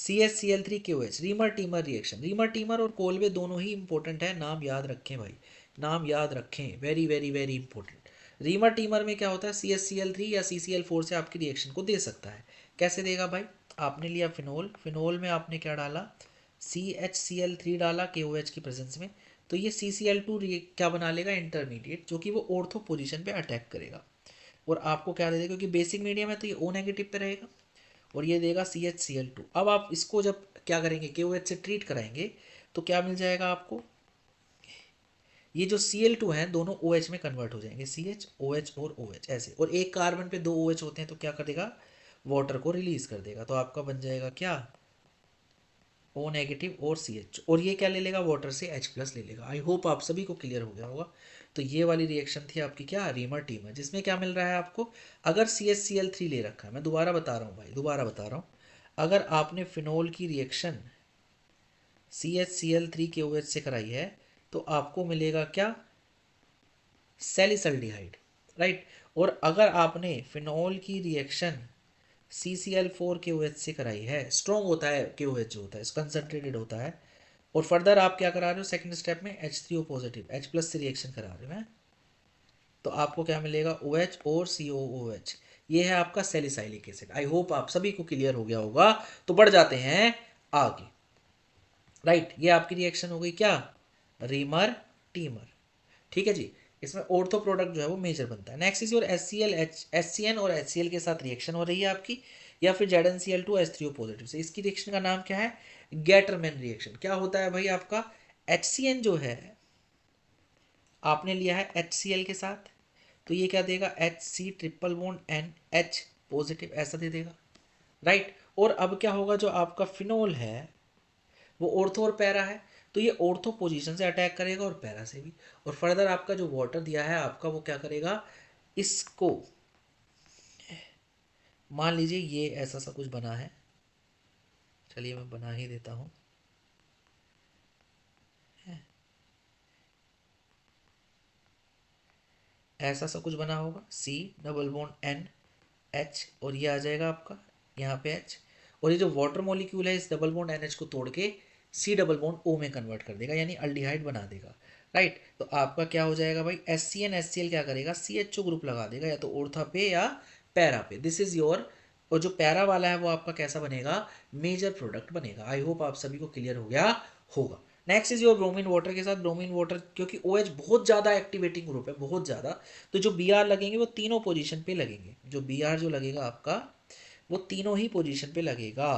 CH Cl3KOH, reamer teamer reaction. Reamer teamer और कोलवे दोनों ही इंपॉर्टेंट है, नाम याद रखें भाई, नाम याद रखें, very very very important. Reamer teamer में क्या होता है, CH Cl3 या CCl4 से आपकी रिएक्शन को दे सकता है। कैसे देगा भाई, आपने लिया फिनोल, फिनोल में आपने क्या डाला, CHCl3 डाला KOH की प्रेजेंस में, तो ये CCl2 क्या बना लेगा, इंटरमीडिएट, जो कि वो ऑर्थो पोजीशन पे अटैक करेगा और आपको क्या दे देगा, क्योंकि बेसिक मीडियम है तो ये O नेगेटिव पे रहेगा और ये देगा CHCl2। अब आप इसको जब क्या करेंगे, KOH से ट्रीट कराएंगे तो क्या मिल जाएगा आपको, ये जो Cl2 है दोनों OH में कन्वर्ट हो जाएंगे, CH OH और OH ऐसे, और एक कार्बन पे दो OH होते हैं तो क्या कर देगा, वाटर को रिलीज कर देगा। तो आपका बन जाएगा क्या, O नेगेटिव और CH, और ये क्या ले लेगा, वाटर से H+ ले लेगा। आई होप आप सभी को क्लियर हो गया होगा। तो ये वाली रिएक्शन थी आपकी क्या, रीमर टीमर, जिसमें क्या मिल रहा है आपको, अगर CHCl3 ले रखा है, मैं दोबारा बता रहा हूँ भाई, दोबारा बता रहा हूँ, अगर आपने फिनोल की रिएक्शन CHCl3KOH से कराई है तो आपको मिलेगा क्या, सैलिसल्डिहाइड, राइट। और अगर आपने फिनोल की रिएक्शन CCl4KOH से कराई है, स्ट्रॉन्ग होता है KOH जो होता है, कंसंट्रेटेड होता है, और फर्दर आप क्या करा रहे हो, सेकंड स्टेप में H3O पॉजिटिव H+ से रिएक्शन करा रहे हो हैं, तो आपको क्या मिलेगा, OH और COOH। ये है आपका सैलिसाइलिक एसिड। आई होप आप सभी को क्लियर हो गया होगा। तो बढ़ जाते हैं आगे, राइट। ये आपकी रिएक्शन हो गई क्या, रीमर टीमर, ठीक है जी। इसमें ऑर्थो प्रोडक्ट जो है वो मेजर बनता है। नेक्स्ट इज योर HCN और HCl के साथ रिएक्शन हो रही है आपकी, या फिर ZnCl2 H3O पॉजिटिव से। इसकी रिएक्शन का नाम क्या है, गेटरमैन रिएक्शन। क्या होता है भाई, आपका HCN जो है आपने लिया है HCl के साथ, तो ये क्या देगा, HC triple bond NH positive ऐसा दे देगा, राइट। और अब क्या होगा, जो आपका फिनोल है वो ऑर्थो और पैरा है, तो ये ऑर्थो पोजीशन से अटैक करेगा और पैरा से भी। और फर्दर आपका जो वाटर दिया है आपका, वो क्या करेगा, इसको मान लीजिए ये ऐसा सा कुछ बना है, चलिए मैं बना ही देता हूँ, ऐसा सा कुछ बना होगा, C डबल बॉन्ड NH, और ये आ जाएगा आपका यहाँ पे H, और ये जो वाटर मॉलिक्यूल है इस डबल बॉन्ड NH को तोड़ के सी डबल बॉन्ड ओ में कन्वर्ट कर देगा, यानी अल्डिहाइड बना देगा, राइट। तो आपका क्या हो जाएगा भाई, HCN HCl क्या करेगा, CHO ग्रुप लगा देगा, या तो ऑर्था पे या पैरा पे। दिस इज योर, और जो पैरा वाला है वो आपका कैसा बनेगा, मेजर प्रोडक्ट बनेगा। आई होप आप सभी को क्लियर हो गया होगा। Next is your bromine water के साथ ब्रोमीन वाटर, क्योंकि OH बहुत ज़्यादा एक्टिवेटिंग ग्रुप है, बहुत ज़्यादा, तो जो Br लगेंगे वो तीनों पोजीशन पे लगेंगे। जो Br जो लगेगा आपका वो तीनों ही पोजीशन पे लगेगा,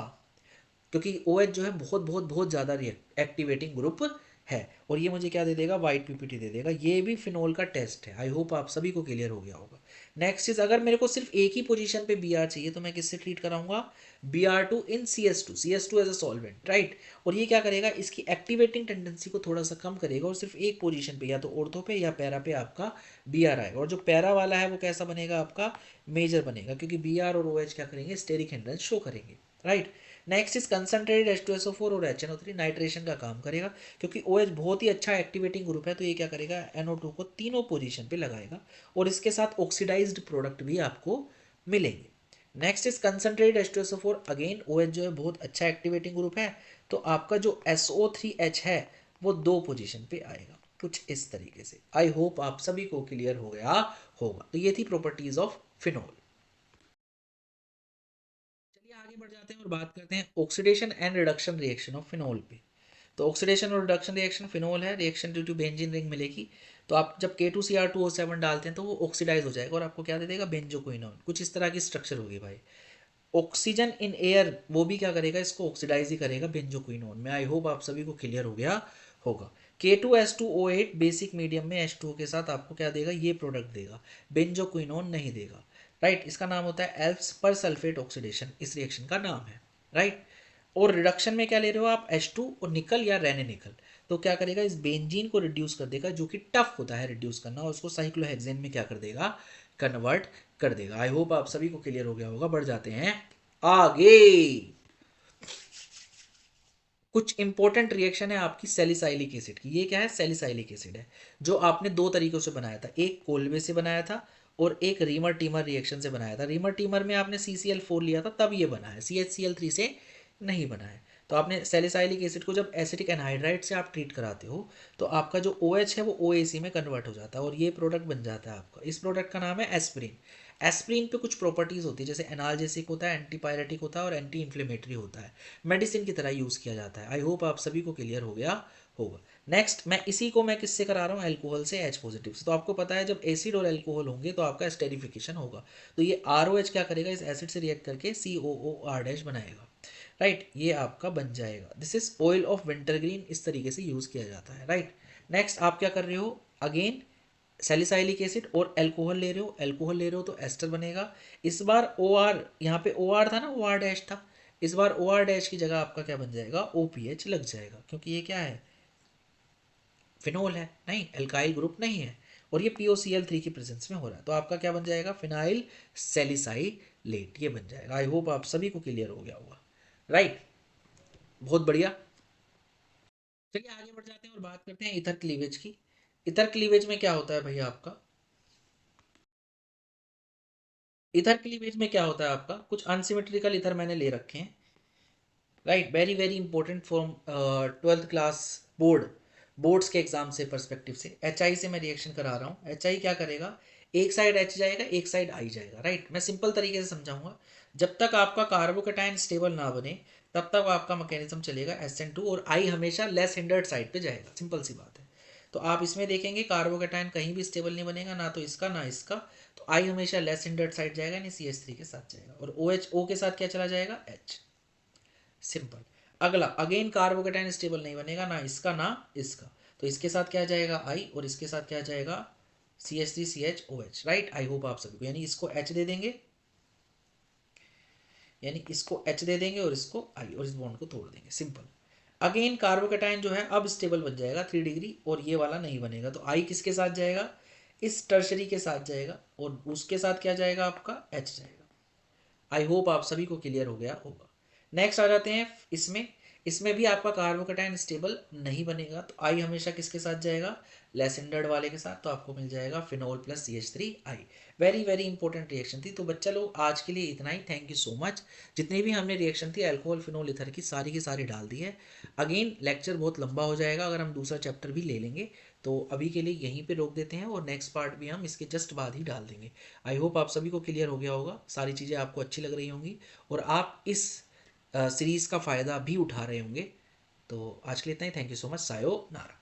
क्योंकि OH जो है बहुत बहुत बहुत ज़्यादा एक्टिवेटिंग ग्रुप है। और ये मुझे क्या दे देगा, वाइट PPT दे देगा। ये भी फिनोल का टेस्ट है। आई होप आप सभी को क्लियर हो गया होगा। नेक्स्ट इज, अगर मेरे को सिर्फ एक ही पोजीशन पे Br चाहिए तो मैं किससे ट्रीट कराऊंगा, Br2 in CS2 as a solvent, right. और ये क्या करेगा, इसकी एक्टिवेटिंग टेंडेंसी को थोड़ा सा कम करेगा, और सिर्फ एक पोजीशन पे या तो ऑर्थो पे या पैरा पे आपका Br आएगा। और जो पैरा वाला है वो कैसा बनेगा, आपका मेजर बनेगा, क्योंकि Br और OH क्या करेंगे, स्टेरिक हिंड्रेंस शो करेंगे, right. Next is concentrated H2SO4 और HNO3 नाइट्रेशन का काम करेगा, क्योंकि OH बहुत ही अच्छा एक्टिवेटिंग ग्रुप है, तो ये क्या करेगा, NO2 को तीनों पोजीशन पे लगाएगा, और इसके साथ ऑक्सीडाइज्ड प्रोडक्ट भी आपको मिलेंगे। Next is concentrated H2SO4, again OH जो है बहुत अच्छा एक्टिवेटिंग ग्रुप है, तो आपका जो SO3H है वो दो पोजीशन पे आएगा, कुछ इस तरीके से। आई होप आप सभी को क्लियर हो गया होगा। तो ये थी प्रॉपर्टीज ऑफ फिनोल। चलिए आगे बढ़ जाते हैं और बात करते हैं oxidation and reduction reaction of phenol पे। तो ऑक्सीडेशन और रिडक्शन रिएक्शन, फिनोल है, reaction due to benzene ring मिलेगी। तो आप जब K2Cr2O7 डालते हैं तो वो ऑक्सीडाइज हो जाएगा और आपको क्या दे देगा, बेंजोक्विनोन। कुछ इस तरह की स्ट्रक्चर होगी भाई। ऑक्सीजन इन एयर वो भी क्या करेगा, इसको ऑक्सीडाइज ही करेगा बेंजोक्विनोन में। आई होप आप सभी को क्लियर हो गया होगा। K2S2O8 बेसिक मीडियम में H2O के साथ आपको क्या देगा, ये प्रोडक्ट देगा, बेंजोक्विनोन नहीं देगा, राइट। इसका नाम होता है एल्प्स पर सल्फेट ऑक्सीडेशन, इस रिएक्शन का नाम है, राइट। और रिडक्शन में क्या ले रहे हो आप, H2 और निकल या रेने निकल, तो क्या करेगा, इस बेंजीन को रिड्यूस कर देगा, जो कि टफ होता है रिड्यूस करना, और उसको साइक्लोहेक्सेन में क्या कर देगा, कन्वर्ट कर देगा। आई होप आप सभी को क्लियर हो गया होगा। बढ़ जाते हैं आगे। कुछ इंपॉर्टेंट रिएक्शन है आपकी सैलिसाइलिक एसिड की। ये क्या है, सैलिसाइलिक एसिड है, जो आपने दो तरीकों से बनाया था, एक कोल्बे से बनाया था और एक रीमर टीमर रिएक्शन से बनाया था। रीमर टीमर में आपने CCl4 लिया था, तब ये बना है, CHCl3 से नहीं बना है। तो आपने सैलिसाइलिक एसिड को जब एसिटिक एनहाइड्राइड से आप ट्रीट कराते हो तो आपका जो OH है वो OAC में कन्वर्ट हो जाता है, और ये प्रोडक्ट बन जाता है आपका। इस प्रोडक्ट का नाम है एस्प्रिन। एस्प्रिन पे कुछ प्रॉपर्टीज होती है, जैसे एनाल्जेसिक होता है, एंटीपायरेटिक होता है और एंटी इन्फ्लेमेटरी होता है, मेडिसिन की तरह यूज़ किया जाता है। आई होप आप सभी को क्लियर हो गया होगा। नेक्स्ट, मैं इसी को मैं किससे करा रहा हूँ, एल्कोहल से, H पॉजिटिव से। तो आपको पता है जब एसिड और एल्कोहल होंगे तो आपका स्टेरिफिकेशन होगा, तो ये ROH क्या करेगा, इस एसिड से रिएक्ट करके COOR- बनाएगा, राइट। ये आपका बन जाएगा। This is oil of wintergreen, इस तरीके से यूज़ किया जाता है, राइट। नेक्स्ट आप क्या कर रहे हो, अगेन सैलिसाइलिक एसिड और अल्कोहल ले रहे हो, अल्कोहल ले रहे हो तो एस्टर बनेगा। इस बार OR, यहाँ पे OR था ना, OR डैश था, इस बार OR डैश की जगह आपका क्या बन जाएगा, OPH लग जाएगा, क्योंकि ये क्या है, फिनोल है, नहीं एल्काइल ग्रुप नहीं है, और ये POCl3 की प्रेजेंस में हो रहा है, तो आपका क्या बन जाएगा, फिनाइल सैलिसाइलेट, ये बन जाएगा। आई होप आप सभी को क्लियर हो गया होगा, राइट। बहुत बढ़िया। चलिए आगे बढ़ जाते हैं और बात करते हैं इथर क्लीवेज की। इथर क्लीवेज में क्या होता है भैया आपका, इथर क्लीवेज में क्या होता है आपका, कुछ अनसिमेट्रिकल इथर मैंने ले रखे हैं, right. Very very important for 12th class boards के एग्जाम से पर्सपेक्टिव से। HI से मैं रिएक्शन करा रहा हूँ। HI क्या करेगा, एक साइड H जाएगा, एक साइड I जाएगा, राइट। मैं सिंपल तरीके से समझाऊंगा। जब तक आपका कार्बोकेटाइन स्टेबल ना बने तब तक आपका मैकेनिज्म चलेगा SN2, और I हमेशा लेस हिंडर्ड साइड पे जाएगा, सिंपल सी बात है। तो आप इसमें देखेंगे कार्बोकेटाइन कहीं भी स्टेबल नहीं बनेगा, ना तो इसका ना इसका, तो I हमेशा लेस हिंडर्ड साइड जाएगा, यानी CH3 के साथ जाएगा, और OH O के साथ क्या चला जाएगा, H। सिंपल। अगला, अगेन कार्बोकेटाइन स्टेबल नहीं बनेगा, ना इसका ना इसका, तो इसके साथ क्या जाएगा I, और इसके साथ क्या जाएगा CH3CHOH, राइट। आई होप आप सभी को, यानी इसको H दे देंगे, यानी इसको H दे देंगे और इसको I, और इस बॉन्ड को तोड़ देंगे, सिंपल। अगेन कार्बोकेटाइन जो है अब स्टेबल बन जाएगा 3 डिग्री, और ये वाला नहीं बनेगा, तो I किसके साथ जाएगा, इस टर्शरी के साथ जाएगा, और उसके साथ क्या जाएगा, आपका H जाएगा। आई होप आप सभी को क्लियर हो गया होगा। नेक्स्ट आ जाते हैं इसमें। इसमें भी आपका कार्बोकेटाइन स्टेबल नहीं बनेगा, तो आई हमेशा किसके साथ जाएगा, लेसेंडर्ड वाले के साथ, तो आपको मिल जाएगा phenol plus CH3I। Very very important reaction थी। तो बच्चा लोग आज के लिए इतना ही। Thank you so much. जितनी भी हमने रिएक्शन थी अल्कोहल फिनोल ईथर की सारी डाल दी है। अगेन लेक्चर बहुत लंबा हो जाएगा अगर हम दूसरा चैप्टर भी ले लेंगे, तो अभी के लिए यहीं पे रोक देते हैं और नेक्स्ट पार्ट भी हम इसके जस्ट बाद ही डाल देंगे। आई होप आप सभी को क्लियर हो गया होगा, सारी चीज़ें आपको अच्छी लग रही होंगी और आप इस सीरीज़ का फ़ायदा भी उठा रहे होंगे। तो आज के लिए इतना ही। Thank you so much. सायो नारा।